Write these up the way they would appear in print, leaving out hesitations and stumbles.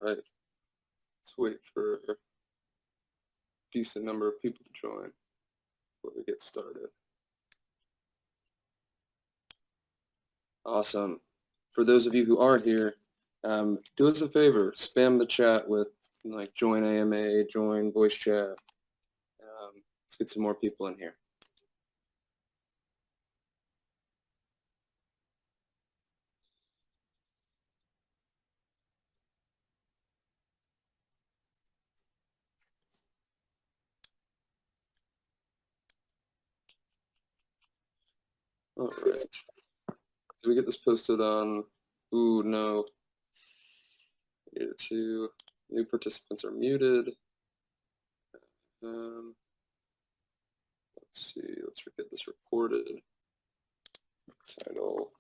right. Let's wait for a decent number of people to join before we get started. Awesome. For those of you who are here, do us a favor, spam the chat with like join AMA, join voice chat. Let's get some more people in here. All right. Did we get this posted on? Ooh, no. Two new participants are muted. Let's see. Let's get this recorded. Title.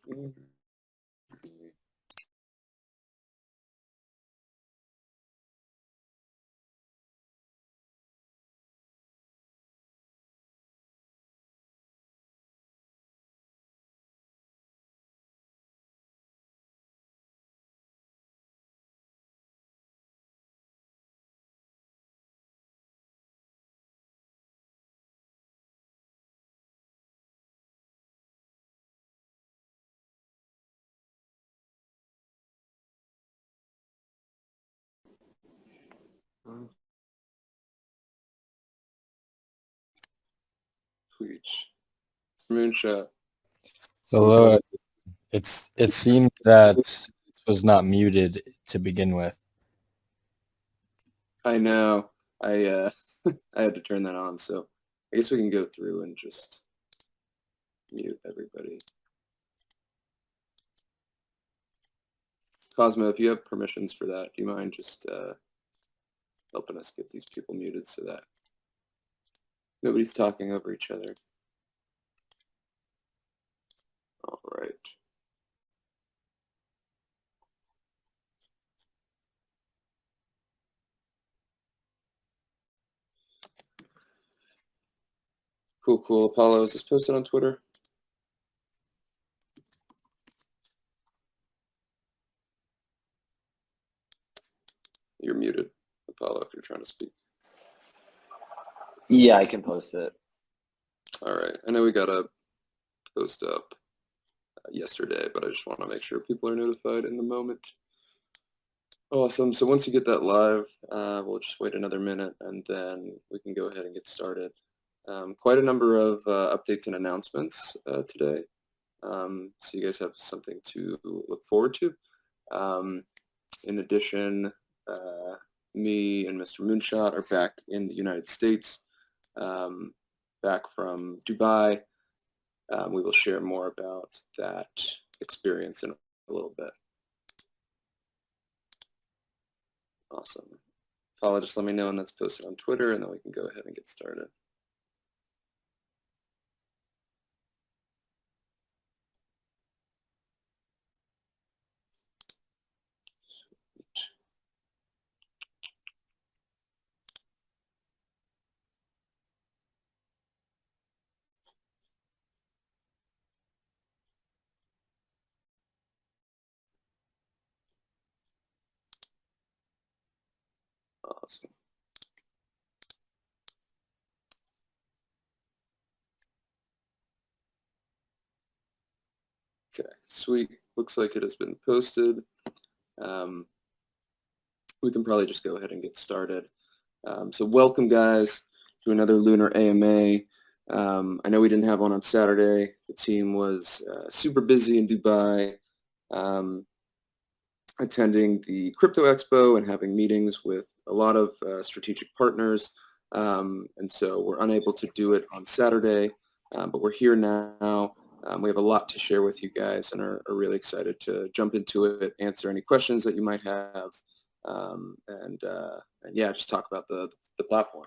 Tweets. Moonshot. Hello. It seemed that it was not muted to begin with. I know. I I had to turn that on, so I guess we can go through and just mute everybody. Cosmo, if you have permissions for that, do you mind just helping us get these people muted so that nobody's talking over each other? All right. Cool. Apollo, is this posted on Twitter? You're muted, Apollo, if you're trying to speak. Yeah, I can post it. All right. I know we got a post up yesterday, but I just want to make sure people are notified in the moment. Awesome. So once you get that live, we'll just wait another minute and then we can go ahead and get started. Quite a number of updates and announcements today. So you guys have something to look forward to. In addition, me and Mr. Moonshot are back in the United States, back from Dubai. We will share more about that experience in a little bit. Awesome. Paula, just let me know when that's posted on Twitter, and then we can go ahead and get started. Awesome. Okay, sweet. Looks like it has been posted. We can probably just go ahead and get started. So welcome, guys, to another Lunar AMA. I know we didn't have one on Saturday. The team was super busy in Dubai, attending the Crypto Expo and having meetings with a lot of strategic partners. And so we're unable to do it on Saturday, but we're here now. We have a lot to share with you guys and are really excited to jump into it, answer any questions that you might have, and yeah, just talk about the platform.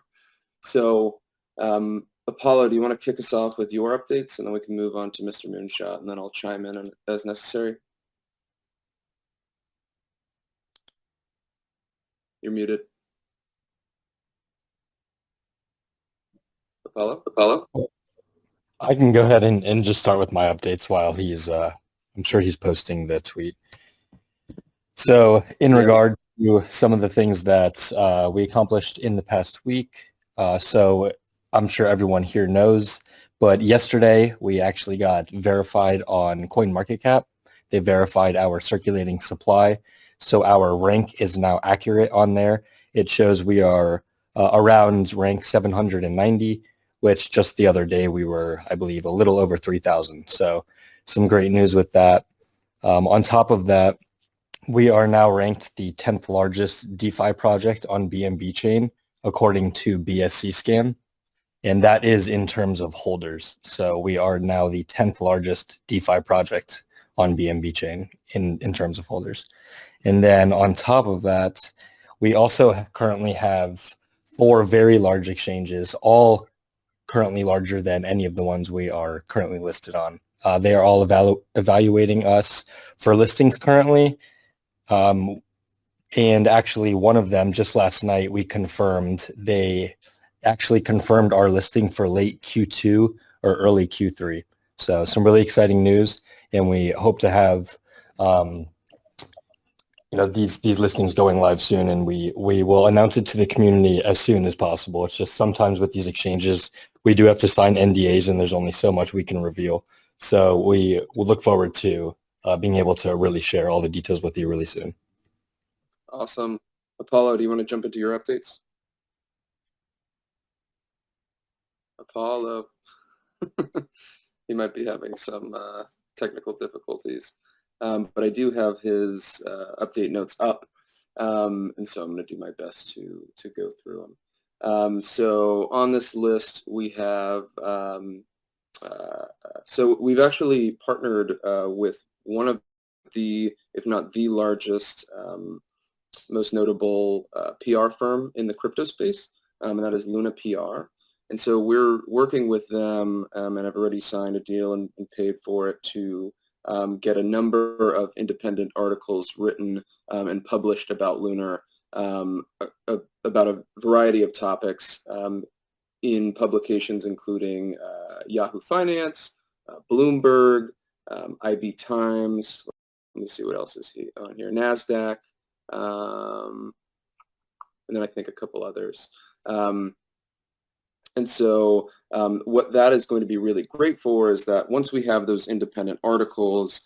So Apollo, do you want to kick us off with your updates, and then we can move on to Mr. Moonshot, and then I'll chime in as necessary. You're muted. Apollo? I can go ahead and just start with my updates while he's, I'm sure he's posting the tweet. So in regard you some of the things that we accomplished in the past week. So I'm sure everyone here knows, but yesterday we actually got verified on CoinMarketCap. They verified our circulating supply. So our rank is now accurate on there. It shows we are around rank 790, which just the other day we were, I believe, a little over 3,000. So some great news with that. On top of that, we are now ranked the 10th largest DeFi project on BNB chain, according to BSC Scan. And that is in terms of holders. So we are now the 10th largest DeFi project on BNB chain in terms of holders. And then on top of that, we also currently have 4 very large exchanges, all currently larger than any of the ones we are currently listed on. They are all evaluating us for listings currently. And actually one of them just last night, they actually confirmed our listing for late Q2 or early Q3. So some really exciting news, and we hope to have these listings going live soon, and we will announce it to the community as soon as possible. It's just sometimes with these exchanges, we do have to sign NDAs, and there's only so much we can reveal. So we will look forward to being able to really share all the details with you really soon. Awesome. Apollo, do you want to jump into your updates? Apollo. He might be having some technical difficulties. But I do have his update notes up, and so I'm going to do my best to go through them. So on this list, we have, so we've actually partnered with one of the, if not the largest, most notable PR firm in the crypto space, and that is Luna PR. And so we're working with them, and I've already signed a deal and paid for it to get a number of independent articles written and published about Lunar, about a variety of topics in publications including Yahoo Finance, Bloomberg, IB Times. Let me see what else is on here. NASDAQ, and then I think a couple others. And so what that is going to be really great for is that once we have those independent articles,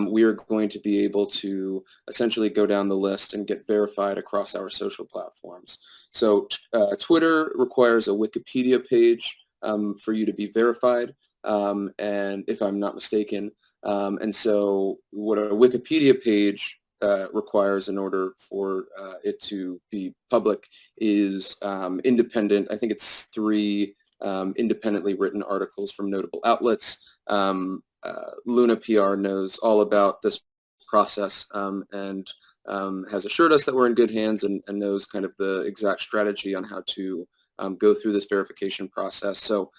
we are going to be able to essentially go down the list and get verified across our social platforms. So Twitter requires a Wikipedia page for you to be verified, and if I'm not mistaken. And so what a Wikipedia page requires in order for it to be public is independent. I think it's 3 independently written articles from notable outlets. Luna PR knows all about this process and has assured us that we're in good hands and knows kind of the exact strategy on how to go through this verification process. So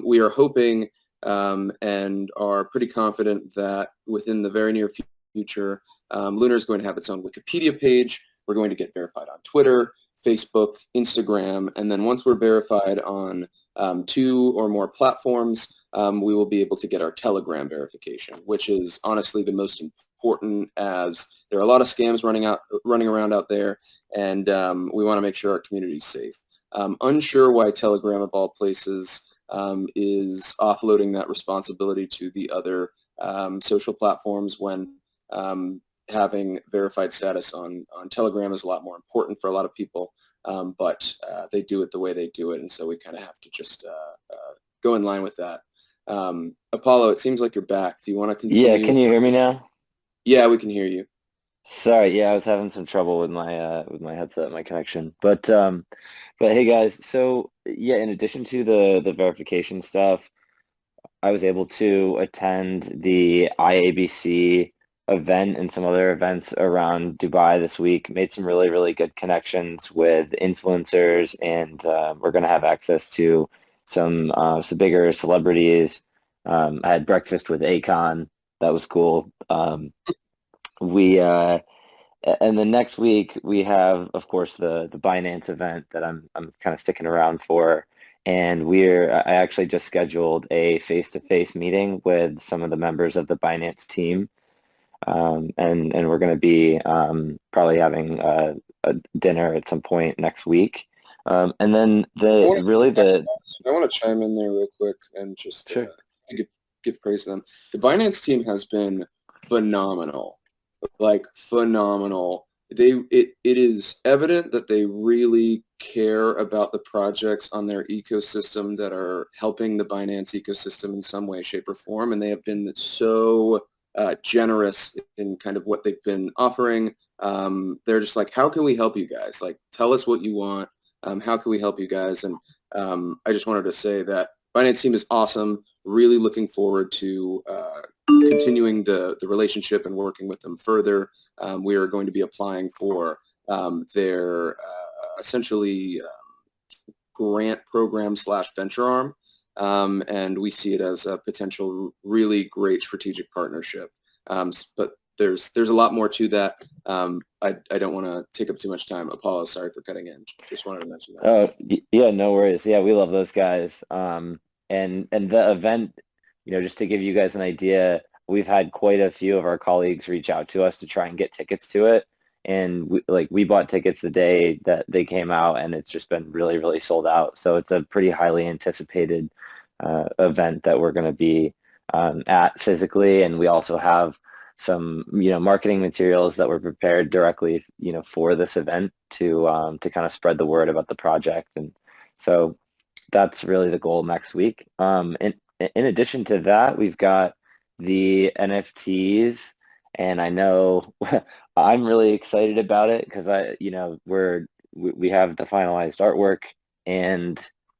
we are hoping and are pretty confident that within the very near future, Lunar is going to have its own Wikipedia page. We're going to get verified on Twitter, Facebook, Instagram, and then once we're verified on 2 or more platforms, we will be able to get our Telegram verification, which is honestly the most important, as there are a lot of scams running around out there, and we want to make sure our community is safe. Unsure why Telegram, of all places, is offloading that responsibility to the other social platforms when having verified status on Telegram is a lot more important for a lot of people, but they do it the way they do it, and so we kind of have to just go in line with that. Apollo, it seems like you're back. Do you want to continue? Yeah, can you hear me now? Yeah, we can hear you. Sorry, yeah, I was having some trouble with my headset, my connection. But hey guys, so yeah, in addition to the verification stuff, I was able to attend the IABC event and some other events around Dubai this week. Made some really, really good connections with influencers, and we're going to have access to some bigger celebrities. I had breakfast with Akon. That was cool. And then next week we have, of course, the Binance event that I'm kind of sticking around for. And I actually just scheduled a face-to-face meeting with some of the members of the Binance team. and we're going to be probably having a dinner at some point next week. And then I want to chime in there real quick and just Sure. give praise to them. The Binance team has been phenomenal, like phenomenal. It is evident that they really care about the projects on their ecosystem that are helping the Binance ecosystem in some way, shape, or form, and they have been so generous in kind of what they've been offering. They're just like, how can we help you guys? Like, tell us what you want. How can we help you guys? And I just wanted to say that Binance team is awesome. Really looking forward to continuing the relationship and working with them further. We are going to be applying for their essentially grant program / venture arm. And we see it as a potential really great strategic partnership. But there's a lot more to that. I don't want to take up too much time. Apollo, sorry for cutting in. Just wanted to mention that. Oh, yeah, no worries. Yeah, we love those guys. And the event, just to give you guys an idea, we've had quite a few of our colleagues reach out to us to try and get tickets to it. And we bought tickets the day that they came out, and it's just been really, really sold out. So it's a pretty highly anticipated event that we're going to be at physically. And we also have some, marketing materials that were prepared directly, for this event to kind of spread the word about the project. And so that's really the goal next week. In addition to that, we've got the NFTs, and I know I'm really excited about it because we have the finalized artwork, and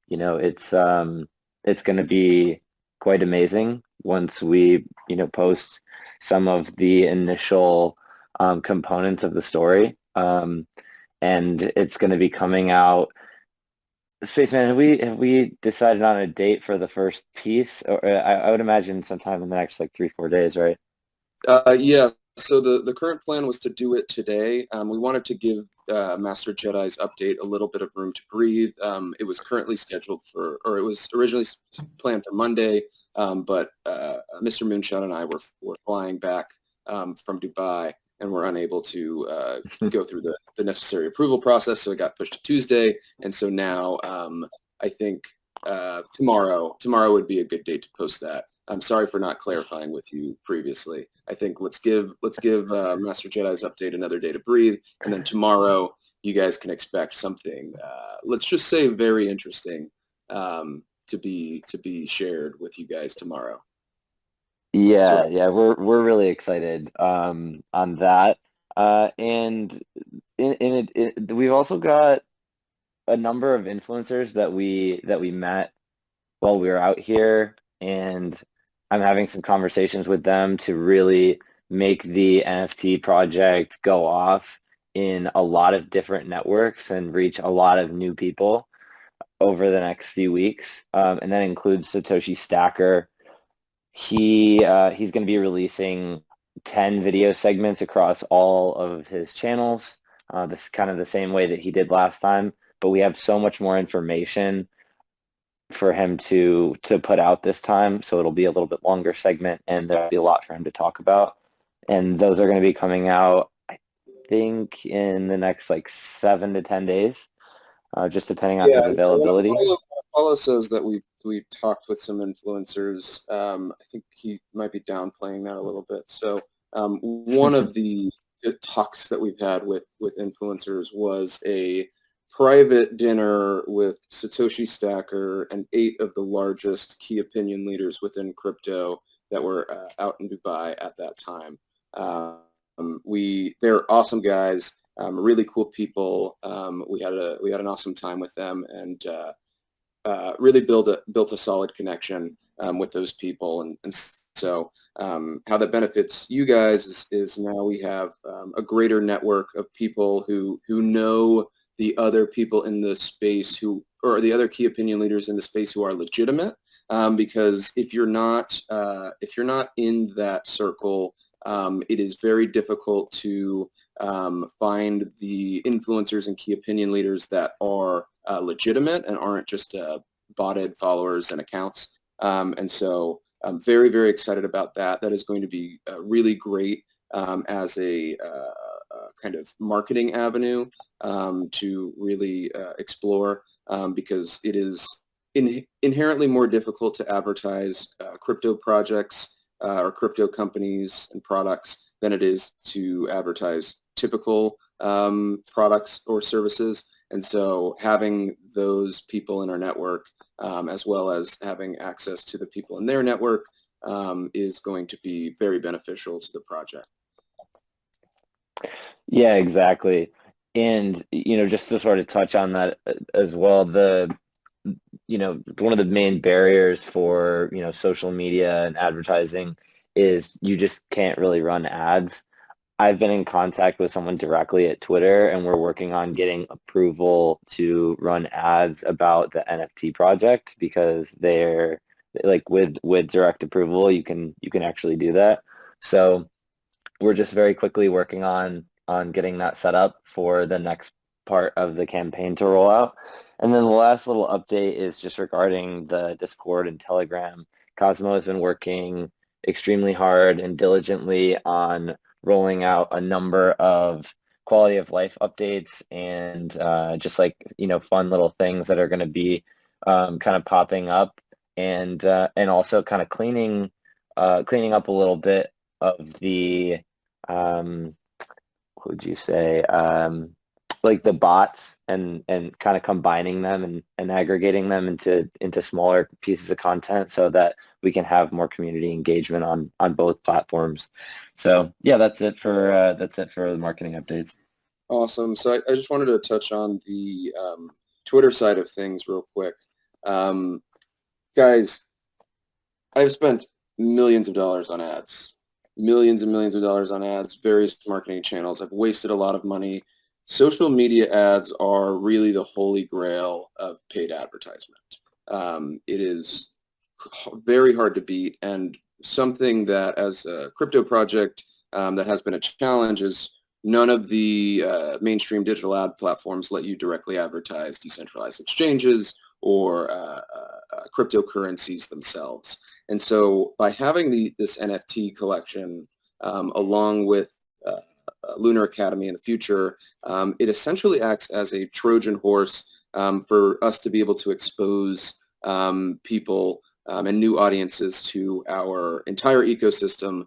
it's going to be quite amazing once we post some of the initial components of the story, and it's going to be coming out. Spaceman, have we decided on a date for the first piece? Or I would imagine sometime in the next 3-4 days, right? Yeah. So the current plan was to do it today. We wanted to give Master Jedi's update a little bit of room to breathe. It was currently scheduled it was originally planned for Monday, but Mr. Moonshot and I were flying back from Dubai, and were unable to go through the necessary approval process, so it got pushed to Tuesday. And so now I think tomorrow would be a good date to post that. I'm sorry for not clarifying with you previously. I think let's give Master Jedi's update another day to breathe, and then tomorrow you guys can expect something. Let's just say very interesting to be shared with you guys tomorrow. Yeah, yeah, we're really excited on that, and we've also got a number of influencers that we met while we were out here, and I'm having some conversations with them to really make the NFT project go off in a lot of different networks and reach a lot of new people over the next few weeks, and that includes Satoshi Stacker. He's going to be releasing 10 video segments across all of his channels. This is kind of the same way that he did last time, but we have so much more information for him to put out this time, so it'll be a little bit longer segment, and there'll be a lot for him to talk about. And those are going to be coming out, I think, in the next 7 to 10 days, just depending on his availability. Apollo says that we've talked with some influencers. I think he might be downplaying that a little bit. So one of the talks that we've had with influencers was a private dinner with Satoshi Stacker and 8 of the largest key opinion leaders within crypto that were out in Dubai at that time. They're awesome guys, really cool people. We had an awesome time with them, and really built a solid connection with those people. And so how that benefits you guys is now we have a greater network of people who know the other people in the space or the other key opinion leaders in the space who are legitimate. Because if you're not in that circle, it is very difficult to find the influencers and key opinion leaders that are legitimate and aren't just botted followers and accounts. And so I'm very, very excited about that. That is going to be really great. as a kind of marketing avenue to really explore, because it is inherently more difficult to advertise crypto projects or crypto companies and products than it is to advertise typical products or services. And so having those people in our network, as well as having access to the people in their network, is going to be very beneficial to the project. Yeah, exactly. And, just to sort of touch on that as well, one of the main barriers for, social media and advertising is you just can't really run ads. I've been in contact with someone directly at Twitter, and we're working on getting approval to run ads about the NFT project, because they're like with direct approval, you can actually do that. So we're just very quickly working on getting that set up for the next part of the campaign to roll out. And then the last little update is just regarding the Discord and Telegram. Cosmo has been working extremely hard and diligently on rolling out a number of quality of life updates and just like, fun little things that are going to be kind of popping up, and also kind of cleaning up a little bit of the what would you say, like the bots, and kind of combining them and aggregating them into smaller pieces of content so that we can have more community engagement on both platforms. So yeah, that's it for the marketing updates. Awesome. So I just wanted to touch on the Twitter side of things real quick. Guys, I've spent millions of dollars on ads, millions and millions of dollars on ads, various marketing channels. I've wasted a lot of money. Social media ads are really the holy grail of paid advertisement. It is very hard to beat, and something that as a crypto project that has been a challenge is none of the mainstream digital ad platforms let you directly advertise decentralized exchanges or cryptocurrencies themselves. And so by having this NFT collection along with Lunar Academy in the future, it essentially acts as a Trojan horse for us to be able to expose people and new audiences to our entire ecosystem,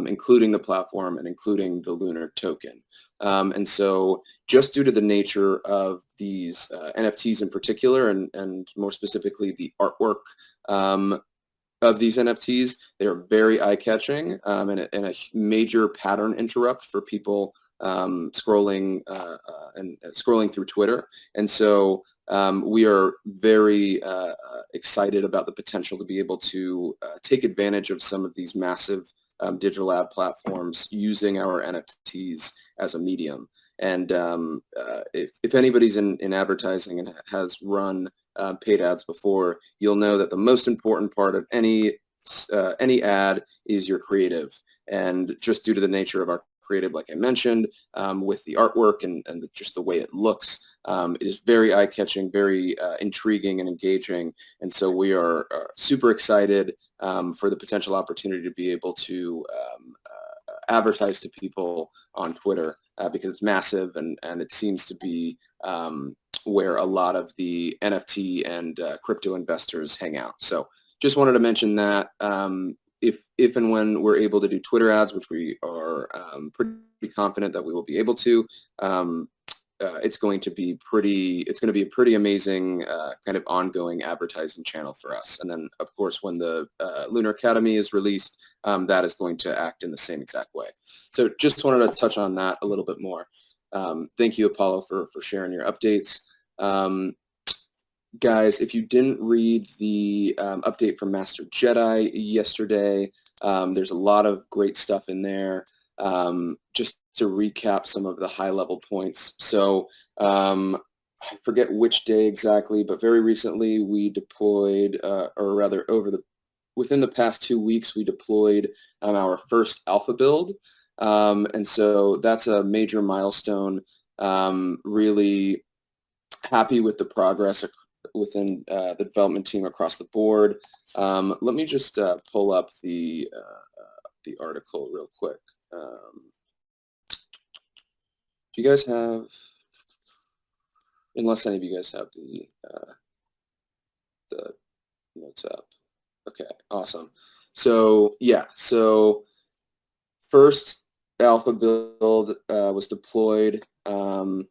including the platform and including the Lunar token. And so just due to the nature of these NFTs in particular, and more specifically the artwork of these NFTs, they are very eye-catching and a major pattern interrupt for people scrolling through Twitter. And so we are very excited about the potential to be able to take advantage of some of these massive digital ad platforms using our NFTs as a medium. And if anybody's in advertising and has run paid ads before, you'll know that the most important part of any ad is your creative. And just due to the nature of our creative, like I mentioned, with the artwork and just the way it looks, it is very eye-catching, very intriguing and engaging. And so we are super excited for the potential opportunity to be able to advertise to people on Twitter because it's massive and it seems to be where a lot of the NFT and crypto investors hang out. So just wanted to mention that if and when we're able to do Twitter ads, which we are pretty confident that we will be able to, it's going to be a pretty amazing kind of ongoing advertising channel for us. And then, of course, when the Lunar Academy is released, that is going to act in the same exact way. So just wanted to touch on that a little bit more. Thank you, Apollo, for sharing your updates. Guys, if you didn't read the update from Master Jedi yesterday, there's a lot of great stuff in there. Just to recap some of the high-level points. So I forget which day exactly, but very recently we deployed, or rather within the past 2 weeks, we deployed our first alpha build. And so that's a major milestone. Really happy with the progress within the development team across the board. Let me just pull up the article real quick. Do you guys have, unless any of you guys have the notes up. Okay, awesome. So yeah, so first alpha build was deployed, and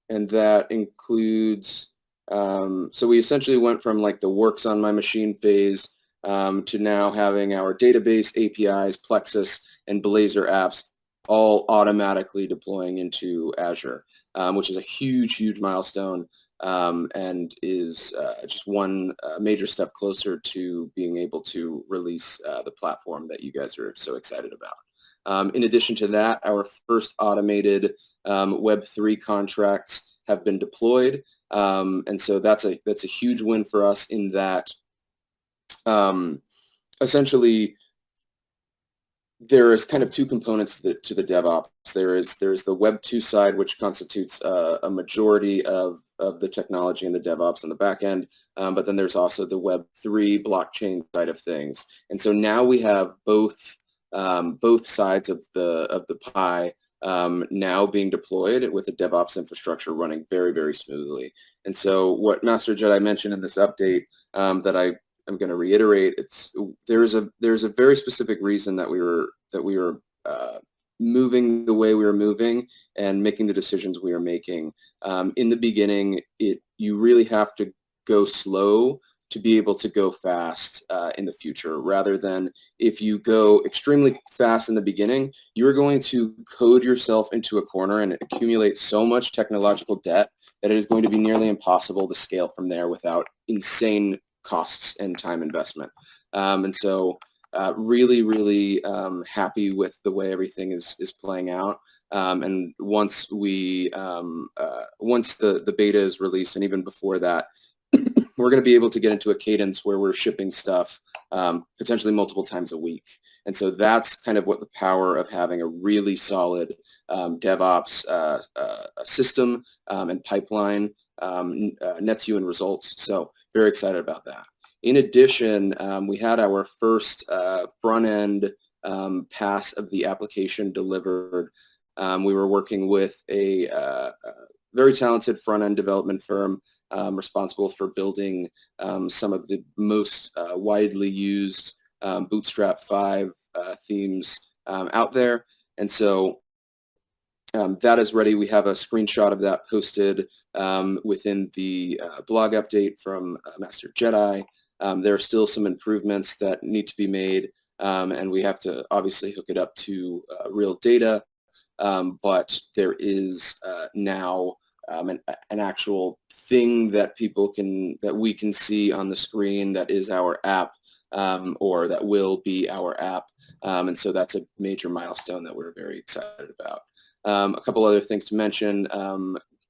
that includes, so we essentially went from like the works on my machine phase to now having our database, APIs, Plexus, and Blazor apps all automatically deploying into Azure, which is a huge, huge milestone, and is just one major step closer to being able to release the platform that you guys are so excited about. In addition to that, our first automated Web3 contracts have been deployed, and so that's a huge win for us in that essentially there is kind of two components to the DevOps. There's the Web 2 side, which constitutes a majority of the technology and the DevOps on the back end, but then there's also the Web 3 blockchain side of things. And so now we have both sides of the pie now being deployed with the DevOps infrastructure running very, very smoothly. And so what Master Jedi mentioned in this update that I'm going to reiterate, there's a very specific reason that we were moving the way we were moving and making the decisions we were making. In the beginning, you really have to go slow to be able to go fast in the future, rather than if you go extremely fast in the beginning, you're going to code yourself into a corner and accumulate so much technological debt that it is going to be nearly impossible to scale from there without insane costs and time investment. And so really, really happy with the way everything is playing out. And once once the beta is released, and even before that, we're going to be able to get into a cadence where we're shipping stuff potentially multiple times a week. And so that's kind of what the power of having a really solid DevOps system and pipeline nets you in results. So very excited about that. In addition, we had our first front-end pass of the application delivered. We were working with a very talented front-end development firm responsible for building some of the most widely used Bootstrap 5 themes out there. And so that is ready. We have a screenshot of that posted within the blog update from Master Jedi. There are still some improvements that need to be made, and we have to obviously hook it up to real data, but there is now an actual thing that we can see on the screen that is our app, or that will be our app, and so that's a major milestone that we're very excited about. A couple other things to mention.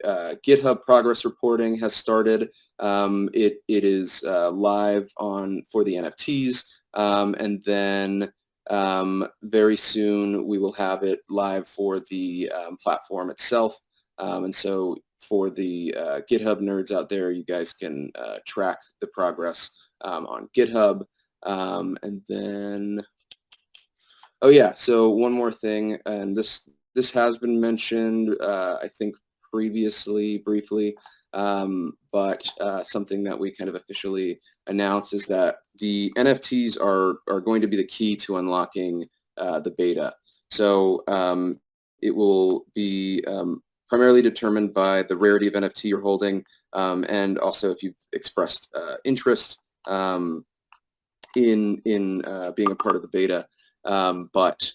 GitHub progress reporting has started. It is live for the NFTs, and then very soon we will have it live for the platform itself. And so for the GitHub nerds out there, you guys can track the progress on GitHub. And then, oh yeah, so one more thing, and this has been mentioned, I think previously, briefly, but something that we kind of officially announced is that the NFTs are going to be the key to unlocking the beta. So it will be primarily determined by the rarity of NFT you're holding, and also if you've expressed interest in being a part of the beta. But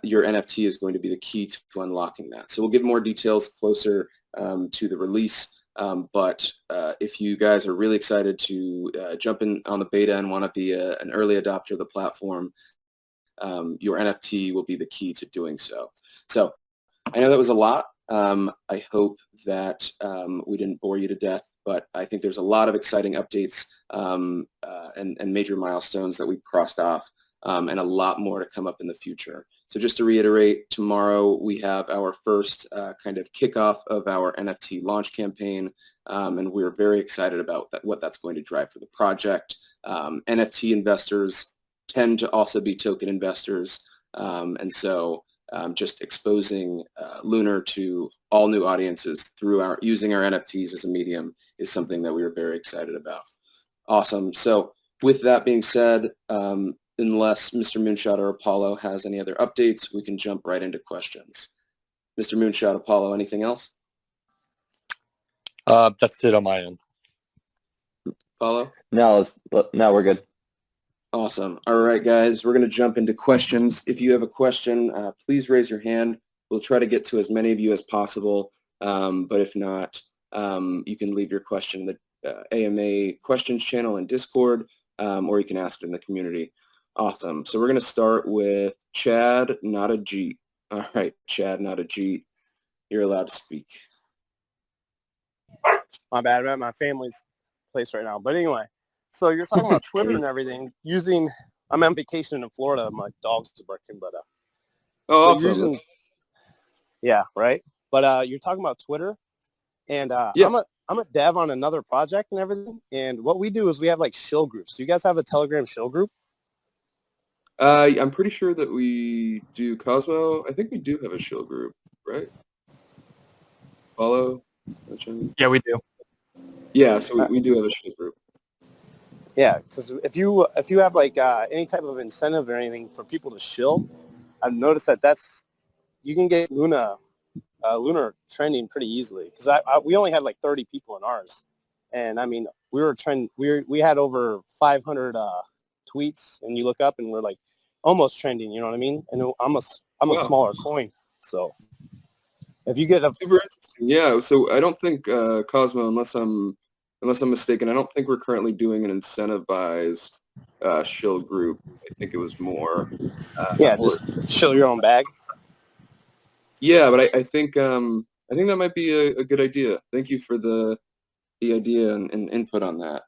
your NFT is going to be the key to unlocking that. So we'll give more details closer to the release. But if you guys are really excited to jump in on the beta and want to be an early adopter of the platform, your NFT will be the key to doing so. So I know that was a lot. I hope that we didn't bore you to death, but I think there's a lot of exciting updates and major milestones that we've crossed off, and a lot more to come up in the future. So just to reiterate, tomorrow we have our first kind of kickoff of our NFT launch campaign, and we're very excited about what that's going to drive for the project. NFT investors tend to also be token investors, And so just exposing Lunar to all new audiences through using our NFTs as a medium is something that we are very excited about. Awesome. So with that being said, unless Mr. Moonshot or Apollo has any other updates, we can jump right into questions. Mr. Moonshot, Apollo, anything else? That's it on my end. Apollo? No, we're good. Awesome. All right, guys, we're going to jump into questions. If you have a question, please raise your hand. We'll try to get to as many of you as possible, but if not, you can leave your question in the AMA questions channel in Discord, or you can ask it in the community. Awesome. So we're going to start with Chad, not a G. All right, Chad, not a G. You're allowed to speak. My bad, I'm at my family's place right now. But anyway, so you're talking about Twitter and everything. I'm on vacation in Florida. My dog's barking, but Oh, so awesome. yeah, right. But you're talking about Twitter, and Yeah. I'm a dev on another project and everything. And what we do is we have like shill groups. Do you guys have a Telegram shill group? I'm pretty sure that we do Cosmo. I think we do have a shill group, right? Follow? Yeah, we do. Yeah, so we do have a shill group. Yeah, because if you have like any type of incentive or anything for people to shill, I've noticed that you can get Lunar trending pretty easily. Because we only had like 30 people in ours, and I mean we had over 500 tweets, and you look up and we're like almost trending. You know what I mean? And I'm a Wow. smaller coin, so if you get a Super interesting. Yeah, so I don't think Cosmo, unless I'm mistaken, I don't think we're currently doing an incentivized shill group. I think it was more. just shill your own bag. Yeah, but I think that might be a good idea. Thank you for the idea and input on that.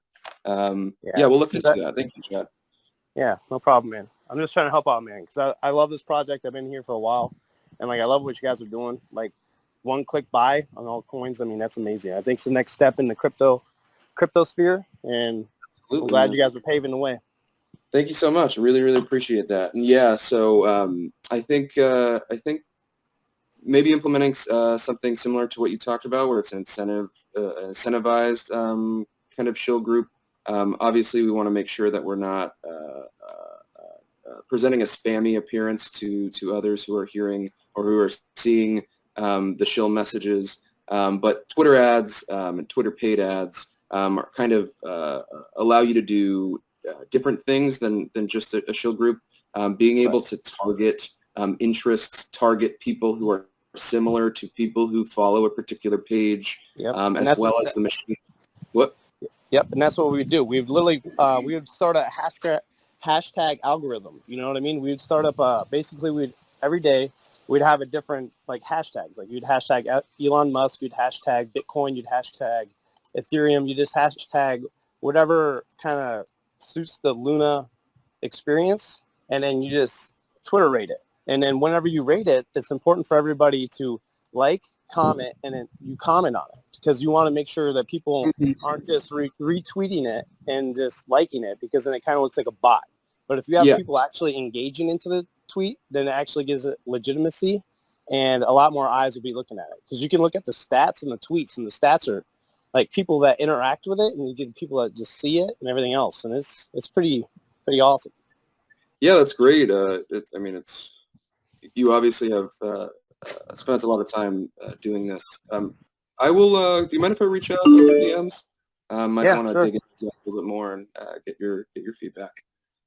Yeah, we'll look into that. Thank you, Chad. Yeah, no problem, man. I'm just trying to help out, man, because I love this project. I've been here for a while, and like I love what you guys are doing. Like one click buy on all coins. I mean, that's amazing. I think it's the next step in the crypto sphere, and Absolutely, I'm glad man. you guys are paving the way. Thank you so much. I really, really appreciate that. And yeah, so I think maybe implementing something similar to what you talked about, where it's an incentivized kind of shill group. Obviously, we want to make sure that we're not presenting a spammy appearance to others who are hearing or who are seeing the shill messages. But Twitter ads and Twitter paid ads are kind of allow you to do different things than just a shill group. Being able to target interests, target people who are similar to people who follow a particular page, as well as the machine. What? Yep, and that's what we would do. We would literally we would start a hashtag algorithm. You know what I mean? We would start up basically every day we'd have a different like hashtags. Like you'd hashtag Elon Musk, you'd hashtag Bitcoin, you'd hashtag Ethereum, you just hashtag whatever kind of suits the Luna experience, and then you just Twitter rate it. And then whenever you rate it, it's important for everybody to like, comment, and then you comment on it, because you want to make sure that people aren't just retweeting it and just liking it, because then it kind of looks like a bot. But if you have people actually engaging into the tweet, then it actually gives it legitimacy, and a lot more eyes will be looking at it, because you can look at the stats and the tweets, and the stats are like people that interact with it, and you get people that just see it and everything else, and it's pretty awesome. Yeah, that's great. You obviously have spent a lot of time doing this. I will. Do you mind if I reach out over DMs? Might want to dig into that a little bit more and get your feedback.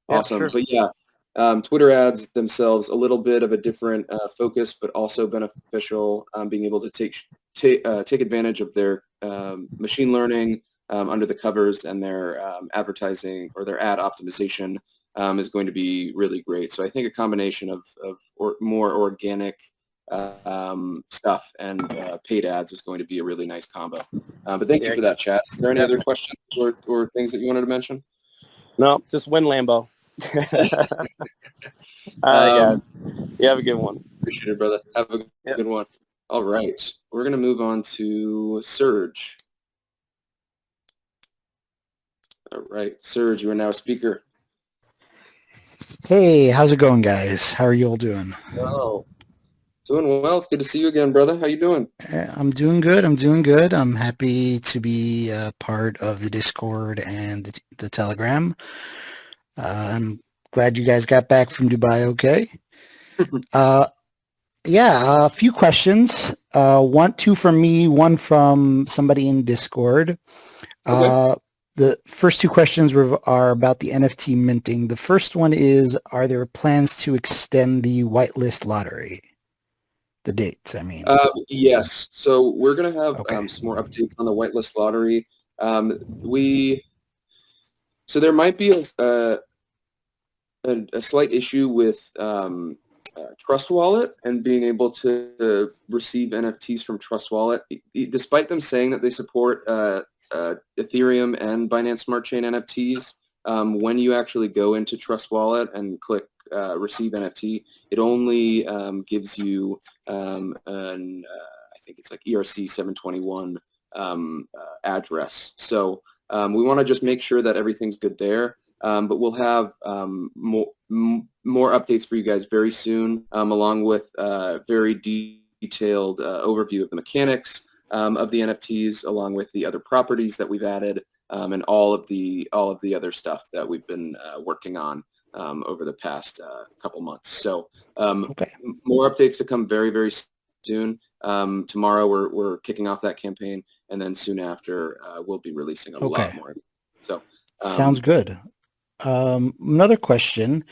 Awesome. Sure. But yeah, Twitter ads themselves, a little bit of a different focus, but also beneficial. Being able to take advantage of their machine learning under the covers, and their advertising or their ad optimization is going to be really great. So I think a combination of more organic stuff and paid ads is going to be a really nice combo. But thank you for that, Chad. Is there any other questions or things that you wanted to mention? No, just win Lambo. All right, guys. You have a good one. Appreciate it, brother. Have a good one. All right. We're going to move on to Serge. All right. Serge, you are now a speaker. Hey, how's it going, guys? How are you all doing? Oh, doing well. It's good to see you again, brother. How you doing? I'm doing good. I'm doing good. I'm happy to be part of the Discord and the Telegram. I'm glad you guys got back from Dubai okay. Uh, yeah, a few questions. Two from me, one from somebody in Discord. Okay. The first two questions are about the NFT minting. The first one is, are there plans to extend the whitelist lottery? The dates, I mean. Yes. So we're going to have Okay. some more updates on the whitelist lottery. So there might be a slight issue with Trust Wallet and being able to receive NFTs from Trust Wallet, despite them saying that they support Ethereum and Binance Smart Chain NFTs. When you actually go into Trust Wallet and click receive NFT, it only gives you I think it's like ERC 721 address. So we want to just make sure that everything's good there. But we'll have more updates for you guys very soon, along with very detailed overview of the mechanics of the NFTs, along with the other properties that we've added, and all of the other stuff that we've been working on over the past couple months. So Okay. more updates to come very, very soon. Tomorrow we're kicking off that campaign, and then soon after we'll be releasing a lot more. So sounds good. Another question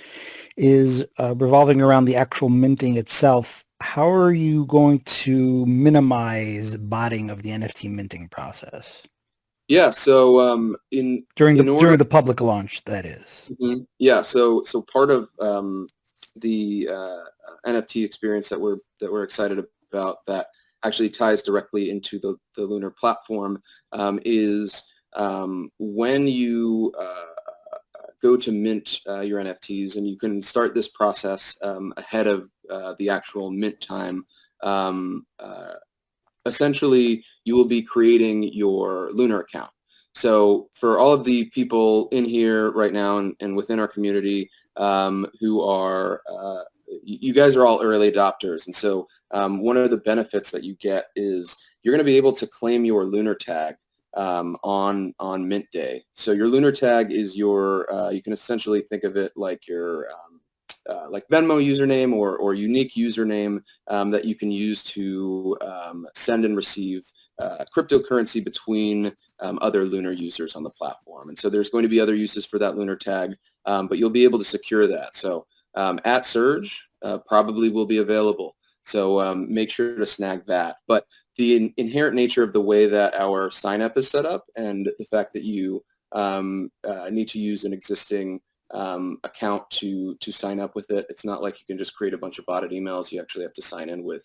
is revolving around the actual minting itself. How are you going to minimize botting of the NFT minting process? Yeah, so during order, the public launch, that is. Mm-hmm. Yeah, so part of the NFT experience that we're excited about that actually ties directly into the Lunar platform is when you go to mint your NFTs, and you can start this process ahead of the actual mint time. Essentially, you will be creating your Lunar account. So for all of the people in here right now and within our community who are, you guys are all early adopters. And so one of the benefits that you get is you're going to be able to claim your Lunar tag on mint day. So your Lunar tag is your, you can essentially think of it like your like Venmo username or unique username that you can use to send and receive cryptocurrency between other Lunar users on the platform. And so there's going to be other uses for that Lunar tag, but you'll be able to secure that. So at Surge probably will be available. So make sure to snag that. But the inherent nature of the way that our sign up is set up, and the fact that you need to use an existing account to sign up with it. It's not like you can just create a bunch of botted emails. You actually have to sign in with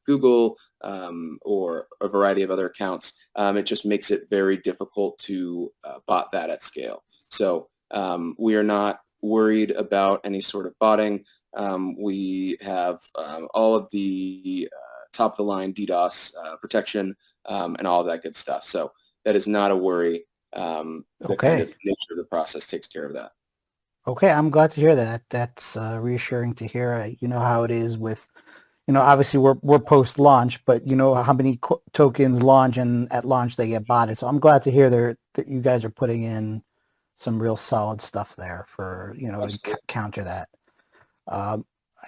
Google or a variety of other accounts. It just makes it very difficult to bot that at scale. So we are not worried about any sort of botting. We have all of the top of the line DDoS protection and all of that good stuff. So that is not a worry. The kind of nature of the process takes care of that. Okay, I'm glad to hear that. That's reassuring to hear. You know how it is with, obviously we're post-launch, but you know how many tokens launch, and at launch they get botted. So I'm glad to hear that you guys are putting in some real solid stuff there for, to counter that.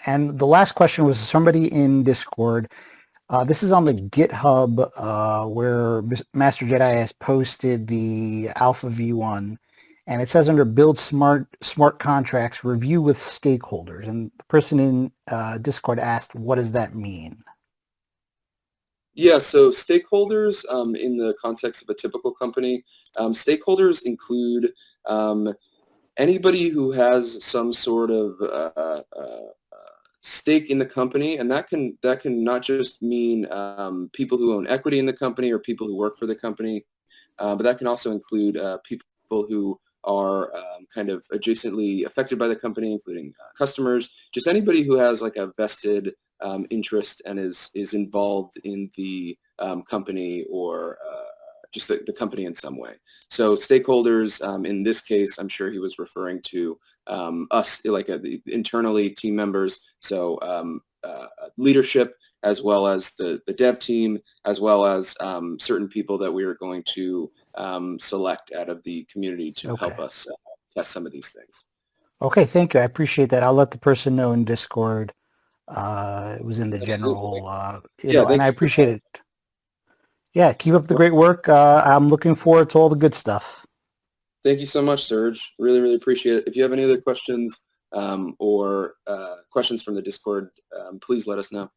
And the last question was somebody in Discord. This is on the GitHub where Master Jedi has posted the Alpha V1, and it says under Build Smart Contracts, Review with Stakeholders. And the person in Discord asked, what does that mean? Yeah, so stakeholders in the context of a typical company, stakeholders include anybody who has some sort of stake in the company, and that can not just mean people who own equity in the company or people who work for the company, but that can also include people who are kind of adjacently affected by the company, including customers, just anybody who has like a vested interest and is involved in the company or just the company in some way. So stakeholders, in this case, I'm sure he was referring to us, like the internally team members, so leadership, as well as the dev team, as well as certain people that we are going to select out of the community to help us test some of these things. Okay, thank you. I appreciate that. I'll let the person know in Discord. It was in the general, and I appreciate it. Yeah, keep up the great work. I'm looking forward to all the good stuff. Thank you so much, Serge. Really, really appreciate it. If you have any other questions or questions from the Discord, please let us know.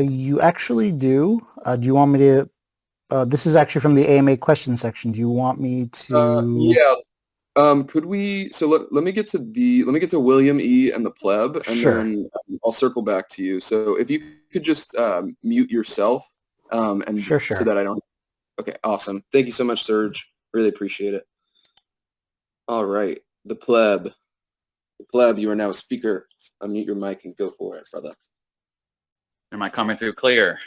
You actually do. Do you want me to? This is actually from the AMA question section. Do you want me to? Yeah. Could we? So let me get to William E. and the pleb, and then I'll circle back to you. So if you could just mute yourself, and Sure. so that I don't. Okay, awesome. Thank you so much, Serge. Really appreciate it. All right, the pleb. The pleb, you are now a speaker. Unmute your mic and go for it, brother. Am I coming through clear?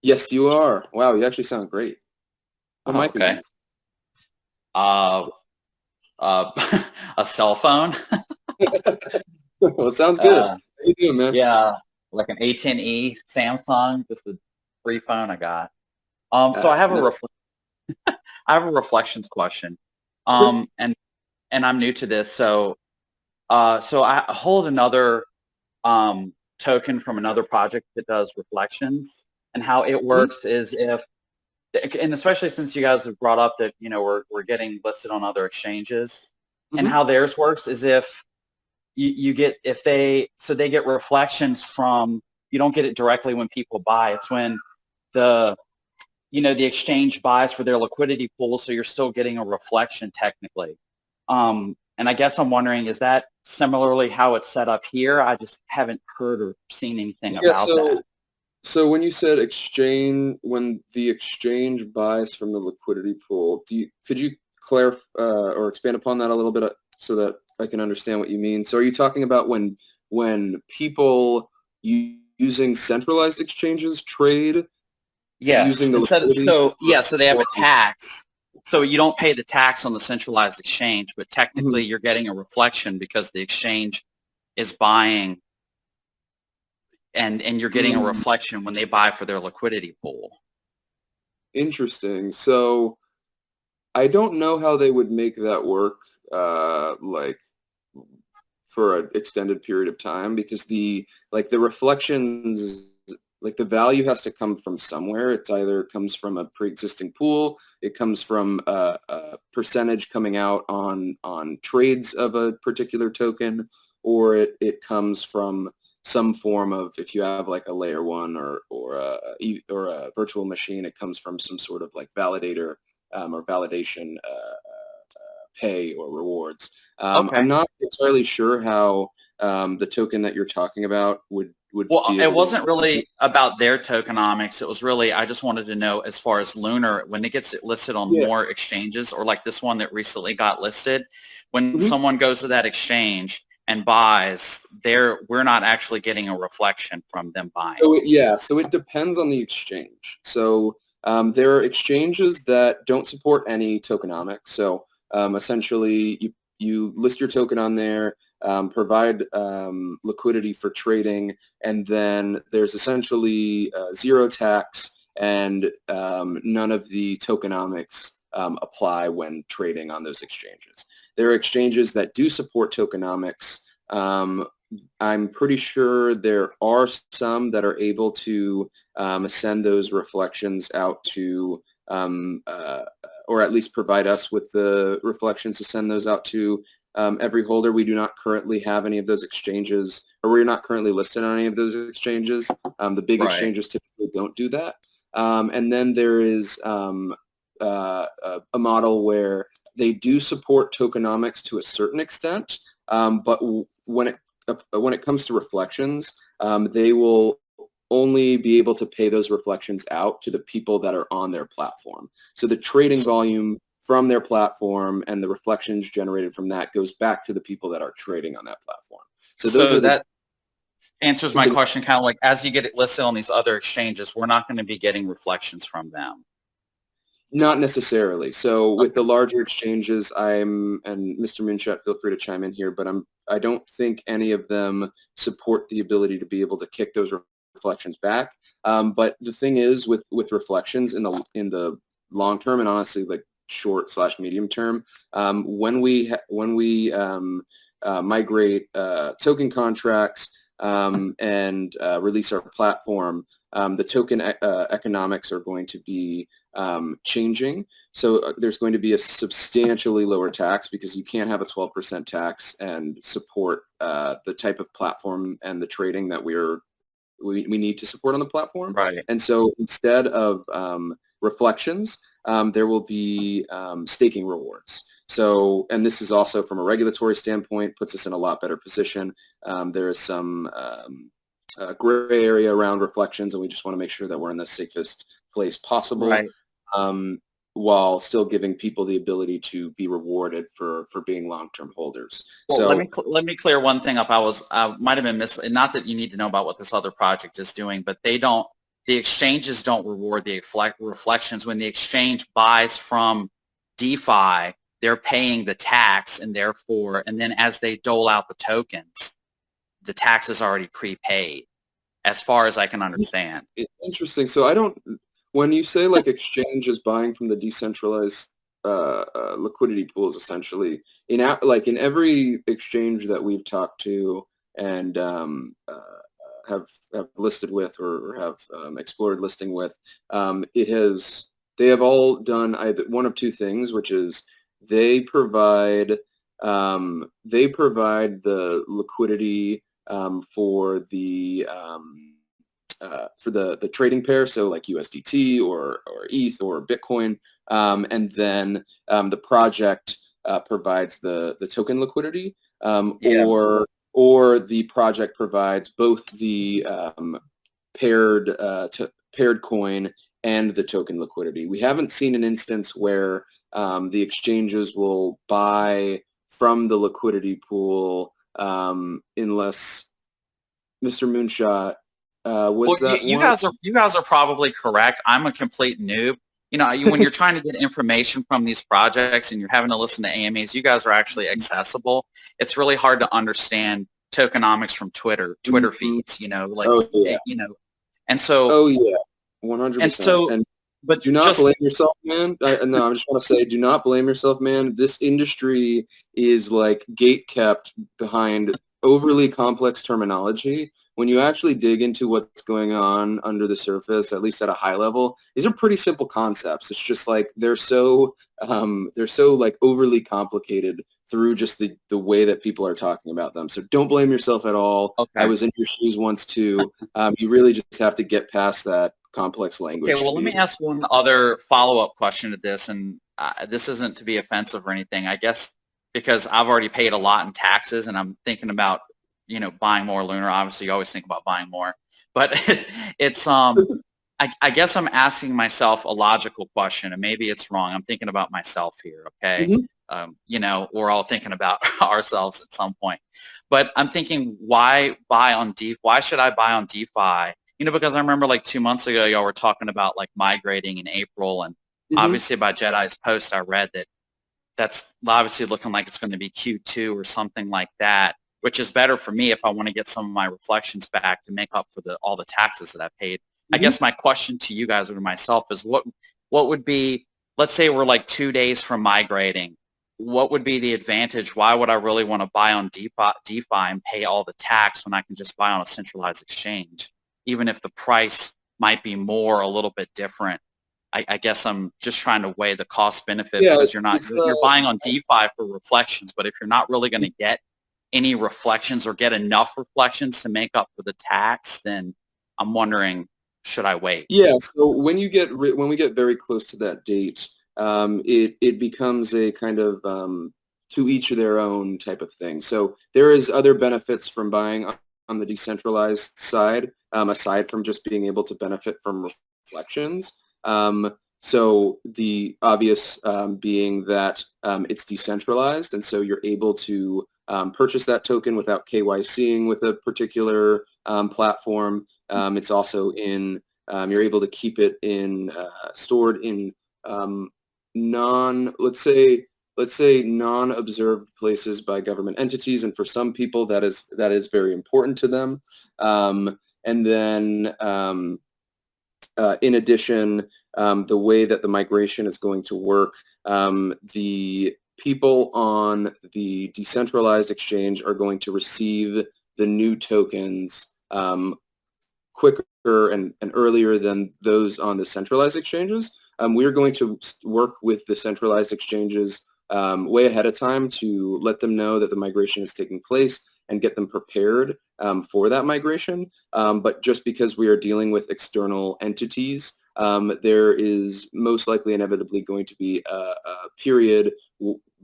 Yes, you are. Wow, you actually sound great. What mic are you using? A cell phone. Well, it sounds good. How you doing, man? Yeah, like an A10e Samsung, just a free phone I got. So I have a reflections question. And I'm new to this, so I hold another token from another project that does reflections, and how it works is and especially since you guys have brought up that we're getting listed on other exchanges, and how theirs works is if you get they get reflections from, you don't get it directly when people buy. It's when the exchange buys for their liquidity pool, so you're still getting a reflection technically. And I guess I'm wondering, is that similarly how it's set up here? I just haven't heard or seen anything about that. So when you said when the exchange buys from the liquidity pool, could you clarify or expand upon that a little bit so that I can understand what you mean? So are you talking about when people using centralized exchanges trade? Yes. So they have a tax. So you don't pay the tax on the centralized exchange, but technically you're getting a reflection because the exchange is buying, and you're getting a reflection when they buy for their liquidity pool. Interesting. So I don't know how they would make that work, like for an extended period of time, because the reflections, like the value has to come from somewhere. It's either comes from a pre-existing pool, it comes from a percentage coming out on trades of a particular token, or it comes from some form of, if you have like a layer 1 or a virtual machine, it comes from some sort of like validator or validation pay or rewards. I'm not entirely sure how the token that you're talking about would it wasn't really about their tokenomics. It was really, I just wanted to know, as far as Lunar, when it gets listed on more exchanges, or like this one that recently got listed, when someone goes to that exchange and buys, we're not actually getting a reflection from them buying. So it depends on the exchange. So there are exchanges that don't support any tokenomics. So essentially, you list your token on there, provide liquidity for trading, and then there's essentially zero tax, and none of the tokenomics apply when trading on those exchanges. There are exchanges that do support tokenomics. I'm pretty sure there are some that are able to send those reflections out to, or at least provide us with the reflections to send those out to every holder. We do not currently have any of those exchanges, or we're not currently listed on any of those exchanges. The big exchanges typically don't do that. And then there is a model where they do support tokenomics to a certain extent, but when it comes to reflections, they will only be able to pay those reflections out to the people that are on their platform. So the trading volume from their platform and the reflections generated from that goes back to the people that are trading on that platform. So that answers my question, kind of like, as you get it listed on these other exchanges, we're not going to be getting reflections from them. Not necessarily. So with the larger exchanges, and Mr. Moonshot, feel free to chime in here, but I don't think any of them support the ability to be able to kick those reflections back. But the thing is with reflections in the long term, and honestly like short/medium term, when we migrate token contracts and release our platform, the token economics are going to be changing. So there's going to be a substantially lower tax because you can't have a 12% tax and support the type of platform and the trading that we need to support on the platform. Right. And so instead of reflections, there will be staking rewards. So, and this is also from a regulatory standpoint, puts us in a lot better position. There is some gray area around reflections, and we just want to make sure that we're in the safest place possible. Right. While still giving people the ability to be rewarded for being long-term holders. Well, so let me clear one thing up. I might have been not that you need to know about what this other project is doing, but the exchanges don't reward the reflections. When the exchange buys from DeFi, they're paying the tax, and then as they dole out the tokens, the tax is already prepaid, as far as I can understand. Interesting. So when you say like exchange is buying from the decentralized liquidity pools, essentially, in every exchange that we've talked to and have listed with or have explored listing with, they have all done either one of two things, which is they provide the liquidity for the trading pair, so like USDT or ETH or Bitcoin, and then the project provides the token liquidity, or the project provides both the paired coin and the token liquidity. We haven't seen an instance where the exchanges will buy from the liquidity pool unless Mr. Moonshot. You guys are probably correct. I'm a complete noob. When you're trying to get information from these projects and you're having to listen to AMAs, you guys are actually accessible. It's really hard to understand tokenomics from Twitter feeds. And so. Oh yeah, 100%. And so, but do not blame yourself, man. No, I just want to say, do not blame yourself, man. This industry is like gate kept behind overly complex terminology. When you actually dig into what's going on under the surface, at least at a high level, these are pretty simple concepts. It's just like they're so like overly complicated through just the way that people are talking about them. So don't blame yourself at all. Okay. I was in your shoes once too. You really just have to get past that complex language. Okay, well, let me ask one other follow-up question to this, and this isn't to be offensive or anything. I guess because I've already paid a lot in taxes, and I'm thinking about buying more Lunar. Obviously, you always think about buying more, but it's I guess I'm asking myself a logical question, and maybe it's wrong. I'm thinking about myself here, okay? Mm-hmm. We're all thinking about ourselves at some point, but I'm thinking, why should I buy on DeFi? Because I remember like 2 months ago, y'all were talking about like migrating in April, and obviously by Jedi's post, I read that's obviously looking like it's going to be Q2 or something like that, which is better for me if I want to get some of my reflections back to make up for all the taxes that I paid. I guess my question to you guys or to myself is what would be, let's say we're like 2 days from migrating, what would be the advantage? Why would I really want to buy on DeFi and pay all the tax when I can just buy on a centralized exchange, even if the price might be a little bit different? I guess I'm just trying to weigh the cost benefit, because you're buying on DeFi for reflections, but if you're not really going to get any reflections or get enough reflections to make up for the tax, then I'm wondering, should I wait? Yeah. So when we get very close to that date, it becomes a kind of to each of their own type of thing. So there is other benefits from buying on the decentralized side, aside from just being able to benefit from reflections. So the obvious being that it's decentralized, and so you're able to purchase that token without KYCing with a particular platform. It's also you're able to keep it stored in let's say non-observed places by government entities, and for some people that is very important to them. And then in addition, the way that the migration is going to work, the people on the decentralized exchange are going to receive the new tokens quicker and earlier than those on the centralized exchanges. We're going to work with the centralized exchanges way ahead of time to let them know that the migration is taking place and get them prepared for that migration. But just because we are dealing with external entities, there is most likely inevitably going to be a period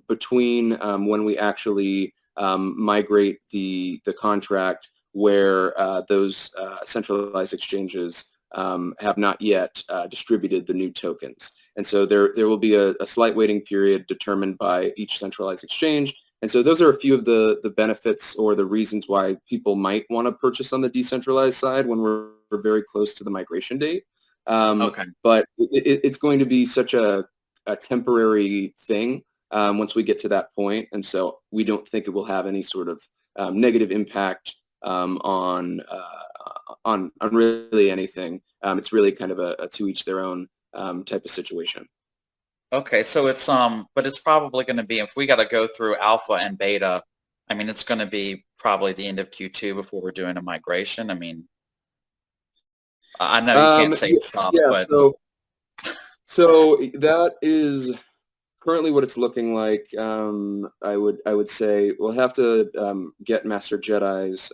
between when we actually migrate the contract where those centralized exchanges have not yet distributed the new tokens. And so there will be a slight waiting period determined by each centralized exchange. And so those are a few of the benefits or the reasons why people might want to purchase on the decentralized side when we're very close to the migration date. Okay. But it's going to be such a temporary thing once we get to that point. And so we don't think it will have any sort of negative impact on really anything. It's really kind of a to each their own type of situation. Okay, so it's but it's probably going to be, if we got to go through alpha and beta, I mean, it's going to be probably the end of Q2 before we're doing a migration. I mean, I know you can't say stuff, but so that is currently what it's looking like. I would say we'll have to get Master Jedi's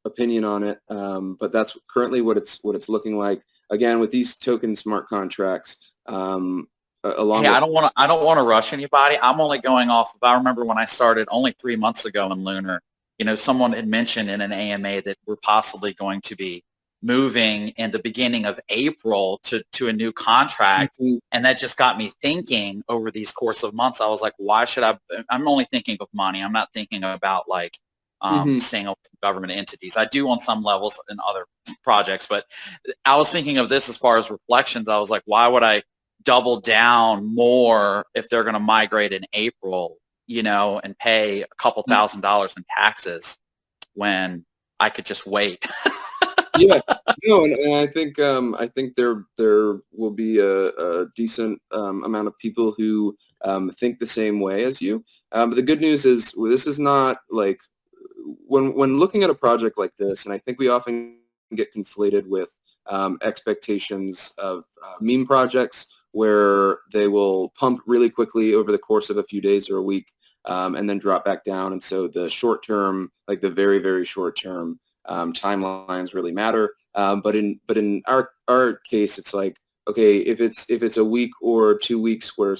opinion on it, but that's currently what it's looking like. Again, with these token smart contracts, along hey, I don't want to rush anybody. I'm only going off of, I remember when I started only 3 months ago in Lunar, you know, someone had mentioned in an AMA that we're possibly going to be moving in the beginning of April to a new contract. Mm-hmm. And that just got me thinking over these course of months. I was like, why should I'm only thinking of money. I'm not thinking about like staying up with government entities. I do on some levels in other projects, but I was thinking of this as far as reflections. I was like, why would I double down more if they're going to migrate in April, you know, and pay a couple $1,000s in taxes when I could just wait? Yeah, no, and I think there will be a decent amount of people who think the same way as you. But the good news is this is not like when looking at a project like this, and I think we often get conflated with expectations of meme projects where they will pump really quickly over the course of a few days or a week and then drop back down. And so the short term, like the very, very short term timelines really matter. But in our case, it's like, okay, if it's a week or 2 weeks where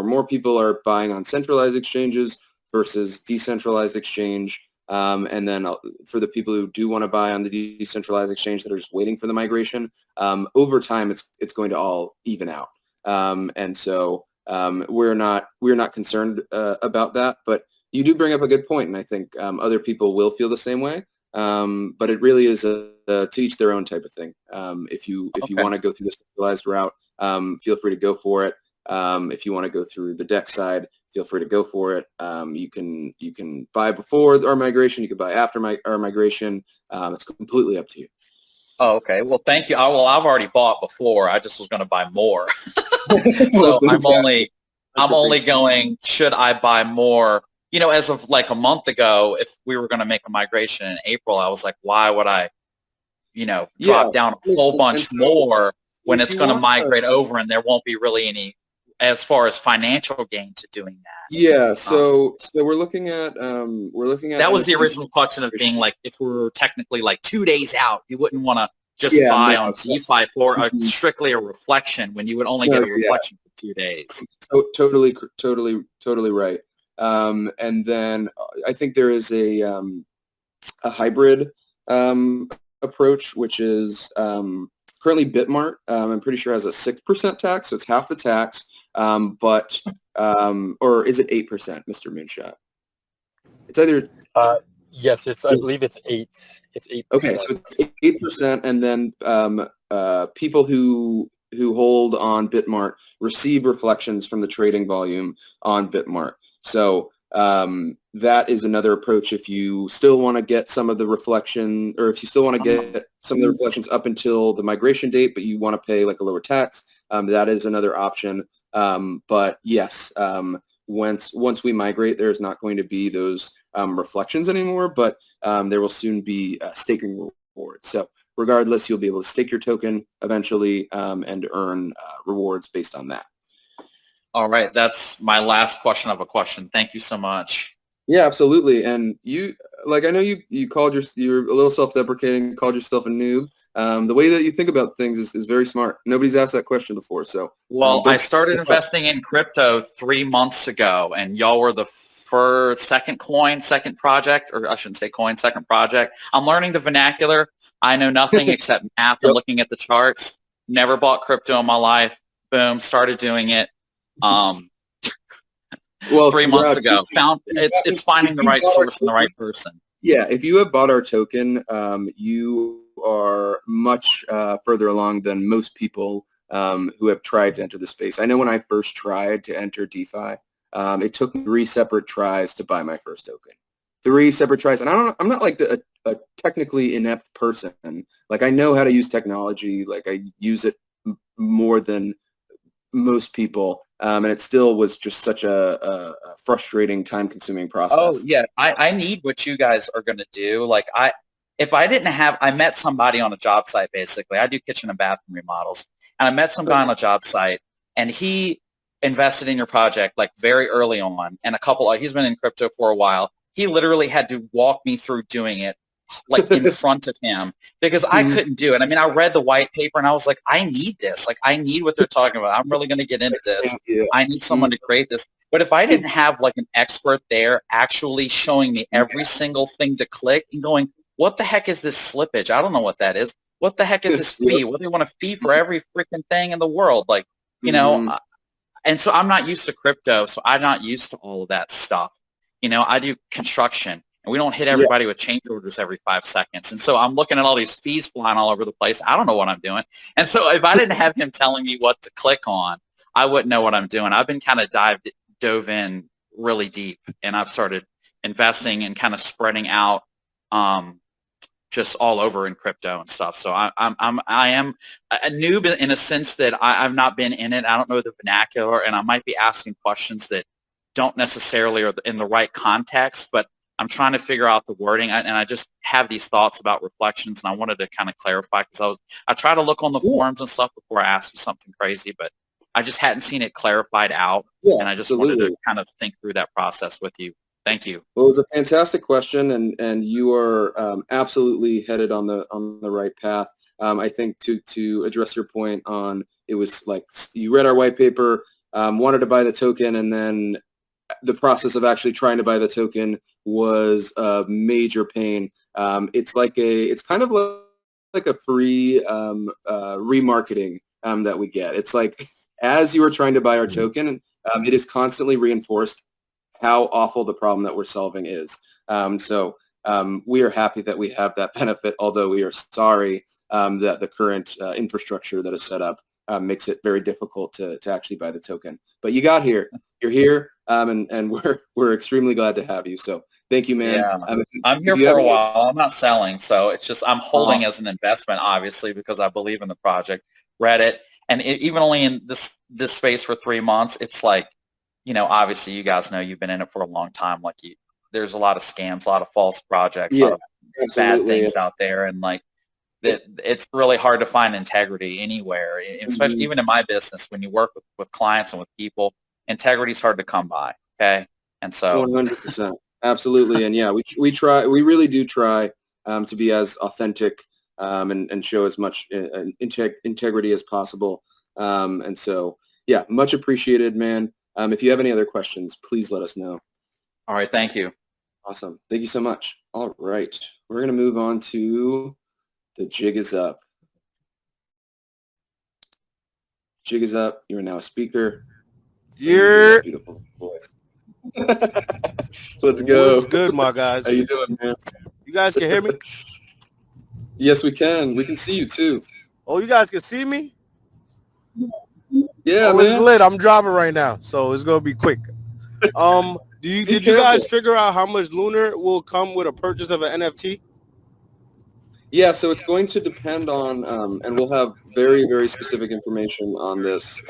more people are buying on centralized exchanges versus decentralized exchange, and then for the people who do want to buy on the decentralized exchange that are just waiting for the migration, over time it's going to all even out. And so we're not concerned about that. But you do bring up a good point, and I think other people will feel the same way. But it really is a to each their own type of thing. If you want to go through the centralized route, feel free to go for it. If you want to go through the DEX side, feel free to go for it. You can buy before our migration. You can buy after our migration. It's completely up to you. Oh, okay. Well, thank you. I've already bought before. I just was going to buy more. So I'm only going, should I buy more? You know, as of like a month ago, if we were going to make a migration in April, I was like, why would I, you know, drop down a whole bunch more when it's going to migrate over and there won't be really any, as far as financial gain to doing that. Yeah. So we're looking at that was the original question of being like, if we were technically like 2 days out, you wouldn't want to just buy on DeFi for strictly a reflection when you would only get a reflection for 2 days. Totally right. And then I think there is a hybrid approach, which is currently Bitmart. I'm pretty sure has a 6% tax, so it's half the tax. But or is it 8%, Mr. Moonshot? It's either. Yes, I believe it's 8. It's 8%. Okay, so it's 8%, and then people who who hold on Bitmart receive reflections from the trading volume on Bitmart. So that is another approach if you still want to get some of the reflection, or if you still want to get some of the reflections up until the migration date, but you want to pay like a lower tax, that is another option. But yes, once we migrate, there's not going to be those reflections anymore, but there will soon be staking rewards. So regardless, you'll be able to stake your token eventually and earn rewards based on that. All right, that's my last question of a question. Thank you so much. Yeah, absolutely. And you, like, I know you called you're a little self-deprecating, called yourself a noob. The way that you think about things is very smart. Nobody's asked that question before. So, well, I started investing in crypto 3 months ago, and y'all were the second project, or I shouldn't say coin, second project. I'm learning the vernacular. I know nothing except math and looking at the charts. Never bought crypto in my life. Boom, started doing it. Well, 3 months ago. It's finding the right source and the right person. Yeah, if you have bought our token, you are much further along than most people who have tried to enter the space. I know when I first tried to enter DeFi, it took 3 separate tries to buy my first token. 3 separate tries, and I'm not like a technically inept person. Like, I know how to use technology. Like, I use it more than most people, and it still was just such a frustrating, time-consuming process. Oh yeah, I need what you guys are going to do. Like, if I didn't have, I met somebody on a job site. Basically, I do kitchen and bathroom remodels, and I met some guy on a job site, and he invested in your project like very early on, and he's been in crypto for a while. He literally had to walk me through doing it, like in front of him, because I couldn't do it. I mean, I read the white paper and I was like, I need this. Like, I need what they're talking about. I'm really going to get into this. I need someone to create this. But if I didn't have like an expert there actually showing me every single thing to click and going, what the heck is this slippage? I don't know what that is. What the heck is this fee? What do they want to fee for every freaking thing in the world? Like, you know, and so I'm not used to crypto, so I'm not used to all of that stuff. You know, I do construction, and we don't hit everybody with change orders every 5 seconds. And so I'm looking at all these fees flying all over the place. I don't know what I'm doing. And so if I didn't have him telling me what to click on, I wouldn't know what I'm doing. I've been kind of dove in really deep, and I've started investing and kind of spreading out just all over in crypto and stuff. So I am a noob in a sense that I've not been in it. I don't know the vernacular, and I might be asking questions that don't necessarily are in the right context, but I'm trying to figure out the wording, and I just have these thoughts about reflections, and I wanted to kind of clarify, because I try to look on the forums and stuff before I ask you something crazy, but I just hadn't seen it clarified out, and I just wanted to kind of think through that process with you. Thank you. Well, it was a fantastic question, and you are absolutely headed on the right path. I think to address your point on, it was like you read our white paper, wanted to buy the token, and then the process of actually trying to buy the token was a major pain. It's kind of like a free remarketing that we get. It's like, as you are trying to buy our token, it is constantly reinforced how awful the problem that we're solving is. So we are happy that we have that benefit, although we are sorry that the current infrastructure that is set up makes it very difficult to actually buy the token. But you got here. You're here, and we're extremely glad to have you. So thank you, man. Yeah. I'm here for a while. I'm not selling, so it's just I'm holding as an investment, obviously, because I believe in the project. Read it, and even only in this space for 3 months, it's like, you know, obviously you guys know, you've been in it for a long time. Like, there's a lot of scams, a lot of false projects, a lot of bad things out there, and like it's really hard to find integrity anywhere, especially even in my business. When you work with clients and with people, integrity is hard to come by. Okay, and so 100%, absolutely, and yeah, we really do try to be as authentic and show as much integrity as possible, and so yeah, much appreciated, man. If you have any other questions, please let us know. All right, thank you. Awesome, thank you so much. All right, we're gonna move on to the Jig is Up. Jig is Up. You are now a speaker. Yeah. Beautiful voice. Let's go. What's good, my guys? How you doing, man? You guys can hear me? Yes, we can. We can see you too. Oh, you guys can see me? Yeah, Oh, it's man. lit. I'm driving right now, so it's gonna be quick. Did you guys figure out how much Lunar will come with a purchase of an NFT? Yeah, so it's going to depend on, and we'll have very, very specific information on this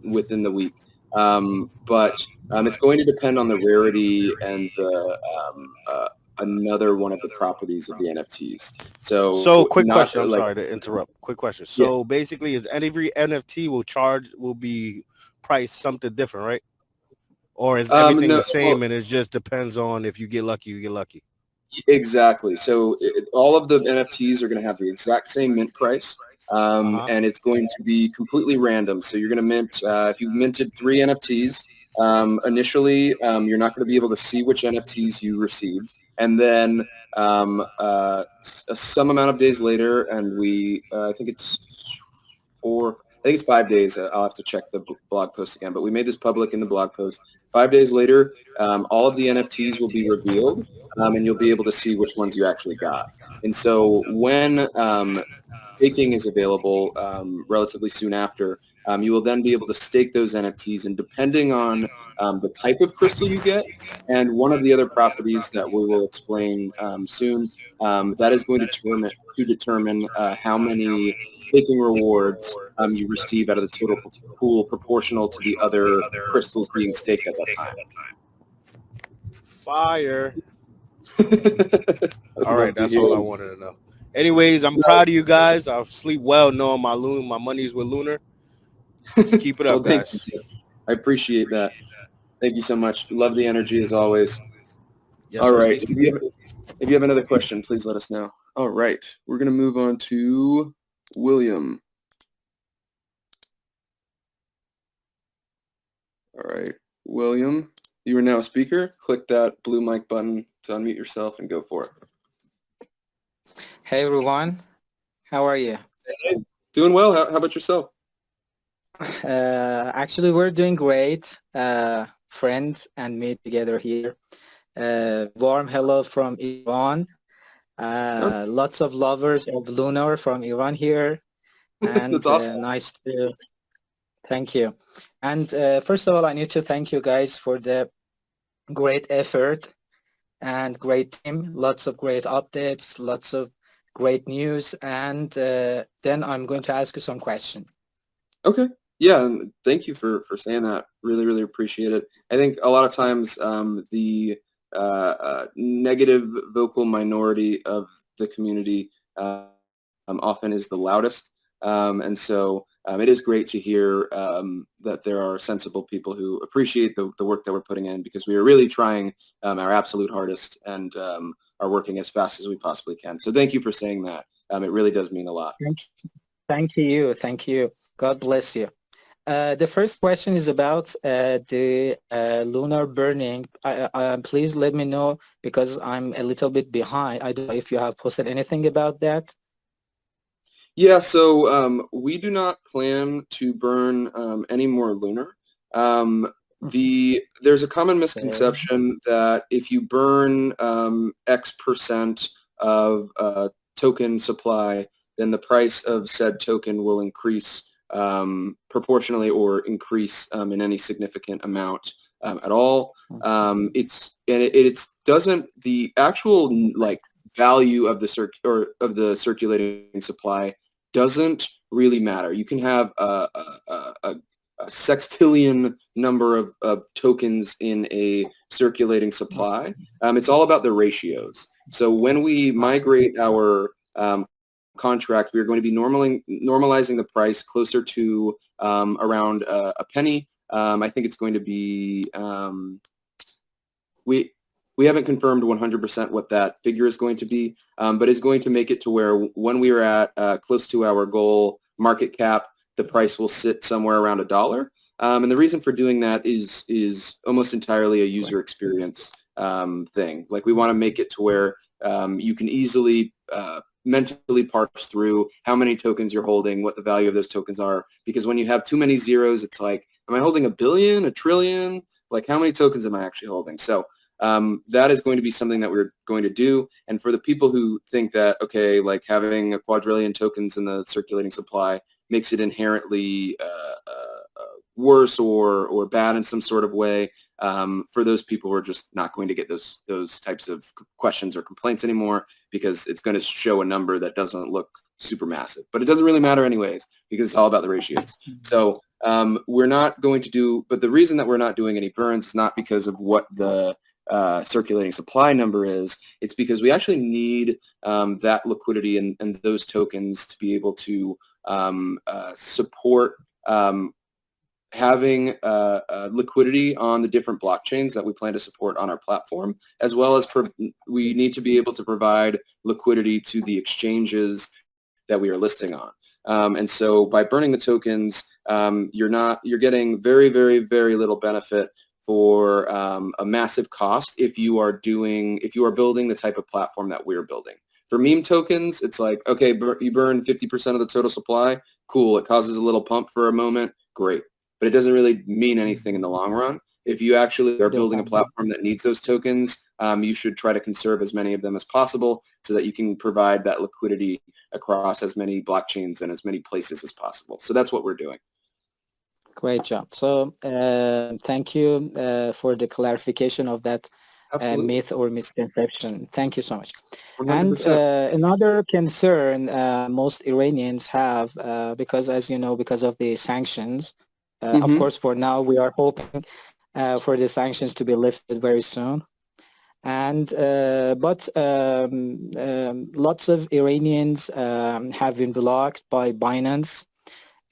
within the week. But it's going to depend on the rarity and the another one of the properties of the NFTs. So, quick not question. I'm like sorry to interrupt. Quick question. yeah. So basically, is every NFT will be priced something different, right? Or is everything No, the same and it just depends on if you get lucky, you get lucky? exactly. So all of the NFTs are going to have the exact same mint price, and it's going to be completely random. So you're going to mint, if you minted 3 NFTs, initially you're not going to be able to see which NFTs you received. And then some amount of days later, and I think it's 5 days. I'll have to check the blog post again, but we made this public in the blog post. 5 days later, all of the NFTs will be revealed, and you'll be able to see which ones you actually got. And so when staking is available relatively soon after, you will then be able to stake those NFTs, and depending on the type of crystal you get and one of the other properties that we will explain soon, that is going to determine how many staking rewards you receive out of the total pool proportional to the other crystals being staked at that time. Fire. All right, that's all I wanted to know. Anyways, I'm proud of you guys. I'll sleep well knowing my money's with Lunar. Just keep it up, Well, guys. I appreciate that. Thank you so much. Love the energy as always. Yes, All sir, right. Steve. If you have another question, please let us know. All right. We're going to move on to William. All right. William, you are now a speaker. Click that blue mic button to unmute yourself and go for it. Hey everyone, how are you? Hey, doing well. How about yourself? Actually, we're doing great. Friends and me together here. Warm hello from Iran. Lots of lovers of Lunar from Iran here. And That's awesome. nice to thank you. And first of all, I need to thank you guys for the great effort and great team. Lots of great updates, lots of great news. And then I'm going to ask you some questions. Okay. Yeah, and thank you for saying that. Really, really appreciate it. I think a lot of times the negative vocal minority of the community often is the loudest. And so it is great to hear that there are sensible people who appreciate the work that we're putting in, because we are really trying our absolute hardest and are working as fast as we possibly can. So thank you for saying that. It really does mean a lot. Thank you. Thank you. God bless you. The first question is about the Lunar Burning. Please let me know, because I'm a little bit behind. I don't know if you have posted anything about that. Yeah, so we do not plan to burn any more Lunar. There's a common misconception that if you burn X% of token supply, then the price of said token will increase proportionally or increase in any significant amount at all. It doesn't, the actual like value of the circulating supply doesn't really matter. You can have a sextillion number of tokens in a circulating supply. It's all about the ratios. So when we migrate our contract, we are going to be normalizing the price closer to around a penny. I think it's going to be, we haven't confirmed 100% what that figure is going to be, but it's going to make it to where when we are at close to our goal market cap, the price will sit somewhere around $1. And the reason for doing that is almost entirely a user experience thing. Like, we want to make it to where you can easily mentally parse through how many tokens you're holding, what the value of those tokens are. Because when you have too many zeros, it's like, am I holding a billion, a trillion? Like, how many tokens am I actually holding? So that is going to be something that we're going to do. And for the people who think that, okay, like having a quadrillion tokens in the circulating supply makes it inherently worse or bad in some sort of way. For those people who are just not going to get those types of questions or complaints anymore, because it's going to show a number that doesn't look super massive. But it doesn't really matter anyways, because it's all about the ratios. So we're not going to do, but the reason that we're not doing any burns is not because of what the circulating supply number is. It's because we actually need that liquidity and those tokens to be able to support having liquidity on the different blockchains that we plan to support on our platform, as well as we need to be able to provide liquidity to the exchanges that we are listing on. And so by burning the tokens, you're getting very, very, very little benefit for a massive cost if you are building the type of platform that we're building. For meme tokens, it's like, okay, you burn 50% of the total supply, cool. It causes a little pump for a moment, great. But it doesn't really mean anything in the long run. If you actually are building a platform that needs those tokens, you should try to conserve as many of them as possible so that you can provide that liquidity across as many blockchains and as many places as possible. So that's what we're doing. Great job. So thank you for the clarification of that myth or misconception. Thank you so much. 100%. And another concern most Iranians have, because as you know, because of the sanctions, of course, for now, we are hoping for the sanctions to be lifted very soon. And but lots of Iranians have been blocked by Binance.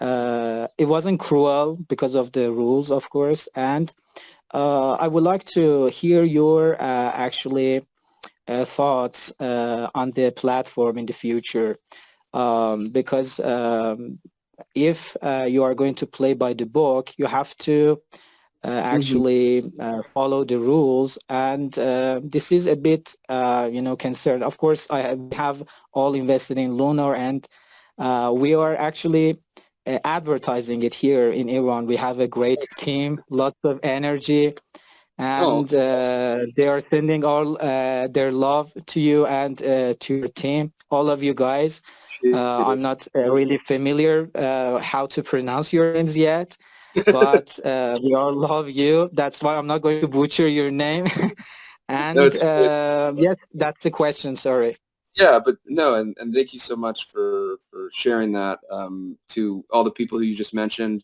It wasn't cruel because of the rules, of course. And I would like to hear your actually thoughts on the platform in the future, because if you are going to play by the book, you have to actually follow the rules, and this is a bit concerned. Of course, we have all invested in Lunar, and we are actually advertising it here in Iran. We have a great team, lots of energy, and they are sending all their love to you and to your team, all of you guys. I'm not really familiar how to pronounce your names yet, but we all love you. That's why I'm not going to butcher your name. And yes, that's the question. Sorry. Yeah, but no, and thank you so much for sharing that to all the people who you just mentioned.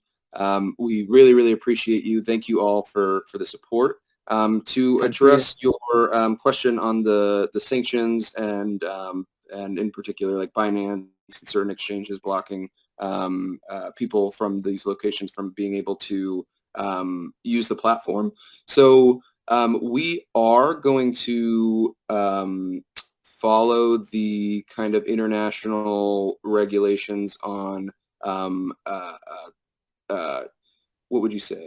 We really, really appreciate you. Thank you all for the support. To address your question on the sanctions and in particular like Binance and certain exchanges blocking people from these locations from being able to use the platform. So we are going to follow the kind of international regulations on what would you say?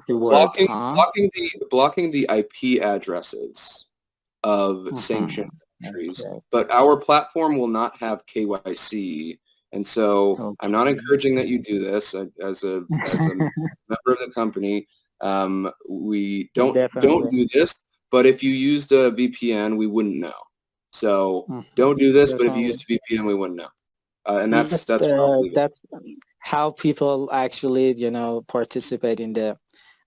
Blocking the IP addresses of sanctioned countries, but our platform will not have KYC, and so I'm not encouraging that you do this. As a member of the company, we don't do this. But if you used a VPN, we wouldn't know. So don't do this. But if you used a VPN, we wouldn't know. And that's how people actually, participate in the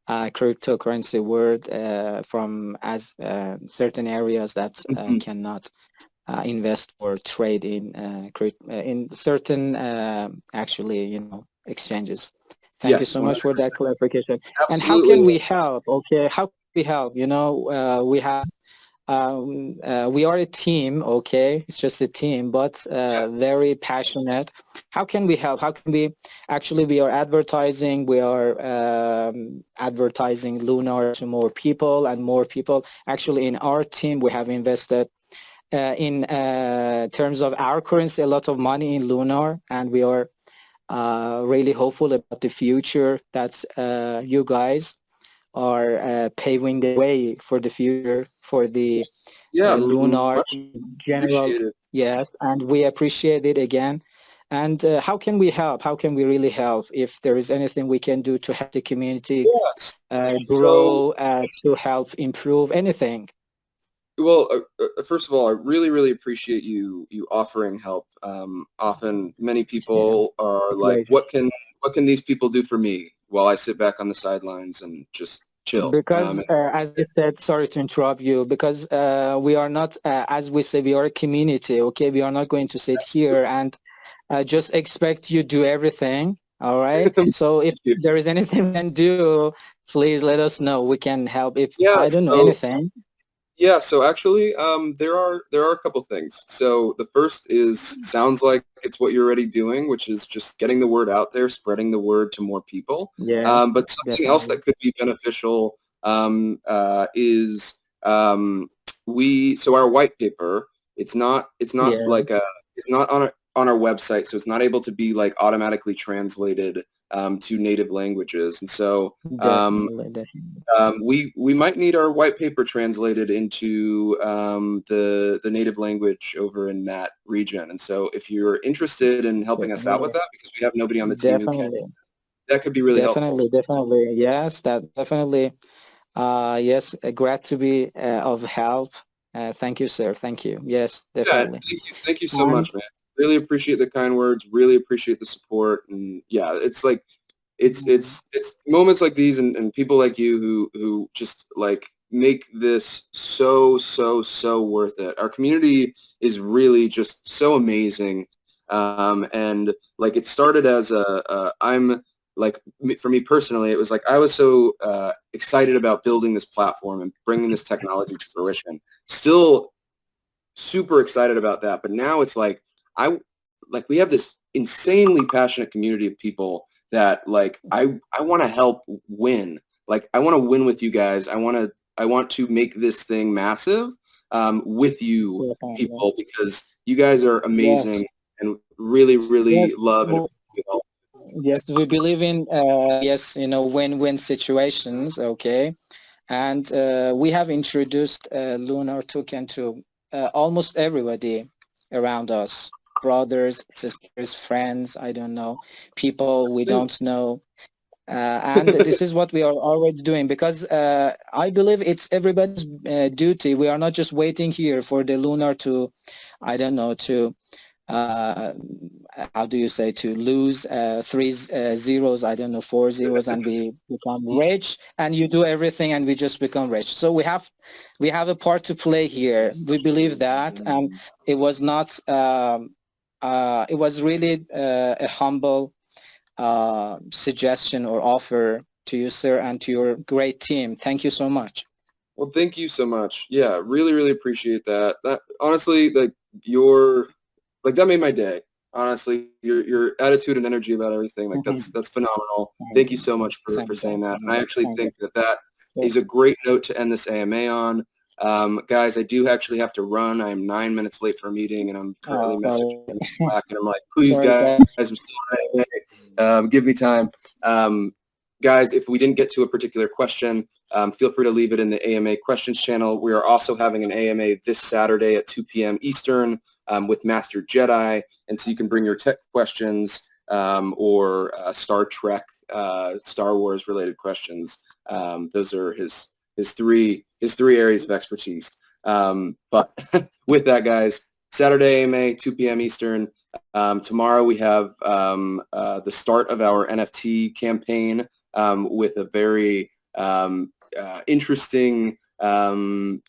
cryptocurrency world from certain areas that cannot invest or trade in certain exchanges. Thank you so much for that clarification. Absolutely. And how can we help? Okay, how can we help? We have. We are a team, okay? It's just a team, but very passionate. How can we help? How can we we are advertising. We are advertising Lunar to more people and more people. Actually, in our team, we have invested in terms of our currency, a lot of money in Lunar, and we are really hopeful about the future that you guys are paving the way for the future for the Lunar in general. Yes, and we appreciate it again. And how can we help? How can we really help? If there is anything we can do to help the community grow, to help improve anything. Well, first of all, I really, really appreciate you offering help. Often, many people are like, Pleasure. what can these people do for me?" While I sit back on the sidelines and just chill. Because as you said, sorry to interrupt you, because we are not, as we say, we are a community, okay? We are not going to sit here and just expect you do everything, all right? So if there is anything we can do, please let us know. We can help if, Yeah. I don't know, So, anything. yeah. So actually, there are a couple things. So the first is sounds like it's what you're already doing, which is just getting the word out there, spreading the word to more people. Yeah, But something else definitely. that could be beneficial is so our white paper. It's not Yeah, like it's not on our website, so it's not able to be like automatically translated to native languages, and so definitely, definitely. we might need our white paper translated into the native language over in that region. And so if you're interested in helping us out with Definitely, that, because we have nobody on the team who can, definitely, that could be really helpful. definitely, definitely. Yes, that definitely. Yes, glad to be of help. Thank you, sir. Thank you. Yes, Yeah, definitely. thank you so And much, man. Really appreciate the kind words. Really appreciate the support. And yeah, it's like it's moments like these and people like you who just like make this so worth it. Our community is really just so amazing, and like it started as I'm like for me personally, it was like I was so excited about building this platform and bringing this technology to fruition. Still super excited about that, but now it's like I like we have this insanely passionate community of people that like I want to help win. Like I want to win with you guys. I want to make this thing massive with you definitely. people because you guys are Yes, amazing and really yes, love and well, appreciate all. yes, we believe in yes, win-win situations, okay? And we have introduced Lunar token to almost everybody around us, brothers, sisters, friends, I don't know, people we don't know. And this is what we are already doing because I believe it's everybody's duty. We are not just waiting here for the Lunar to, I don't know, to uh, how do you say, to lose three zeros, I don't know, 4 zeros, and we become rich, and you do everything and we just become rich. So we have a part to play here. We believe that, and it was not it was really a humble suggestion or offer to you, sir, and to your great team. Thank you so much. Well, thank you so much. Yeah, really appreciate that. That honestly, like your like that made my day. Honestly, your attitude and energy about everything, like that's phenomenal. Thank Thank you you. so much for Thank you. saying that. And I actually Thank you. think that that Yeah. is a great note to end this AMA on. Guys, I do actually have to run. I am 9 minutes late for a meeting, and I'm currently messaging Sorry. them in Slack, and I'm like, please, Sorry, guys, guys. I'm still AMA. Give me time. Guys, if we didn't get to a particular question, feel free to leave it in the AMA questions channel. We are also having an AMA this Saturday at 2 p.m. Eastern with Master Jedi. And so you can bring your tech questions or Star Trek, Star Wars related questions. Those are his three areas of expertise. But with that, guys, Saturday AMA, 2 p.m. Eastern. Tomorrow we have the start of our NFT campaign with a very interesting thing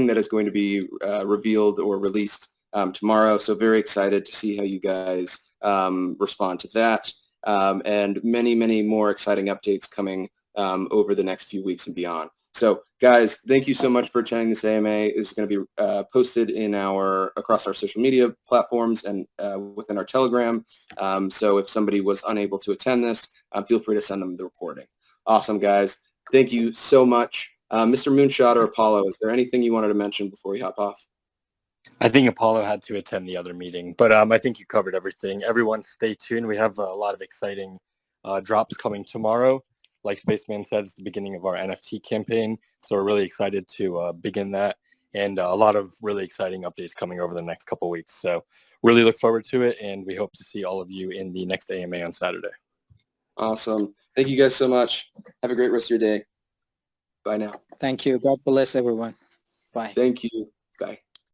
that is going to be revealed or released tomorrow. So very excited to see how you guys respond to that. And many more exciting updates coming over the next few weeks and beyond. So guys, thank you so much for attending this AMA. This is going to be posted in across our social media platforms and within our Telegram. So if somebody was unable to attend this, feel free to send them the recording. Awesome, guys. Thank you so much. Mr. Moonshot or Apollo, is there anything you wanted to mention before we hop off? I think Apollo had to attend the other meeting, but I think you covered everything. Everyone stay tuned. We have a lot of exciting drops coming tomorrow. Like Spaceman said, it's the beginning of our NFT campaign. So we're really excited to begin that, and a lot of really exciting updates coming over the next couple weeks. So really look forward to it, and we hope to see all of you in the next AMA on Saturday. Awesome. Thank you guys so much. Have a great rest of your day. Bye now. Thank you. God bless everyone. Bye. Thank you. Bye.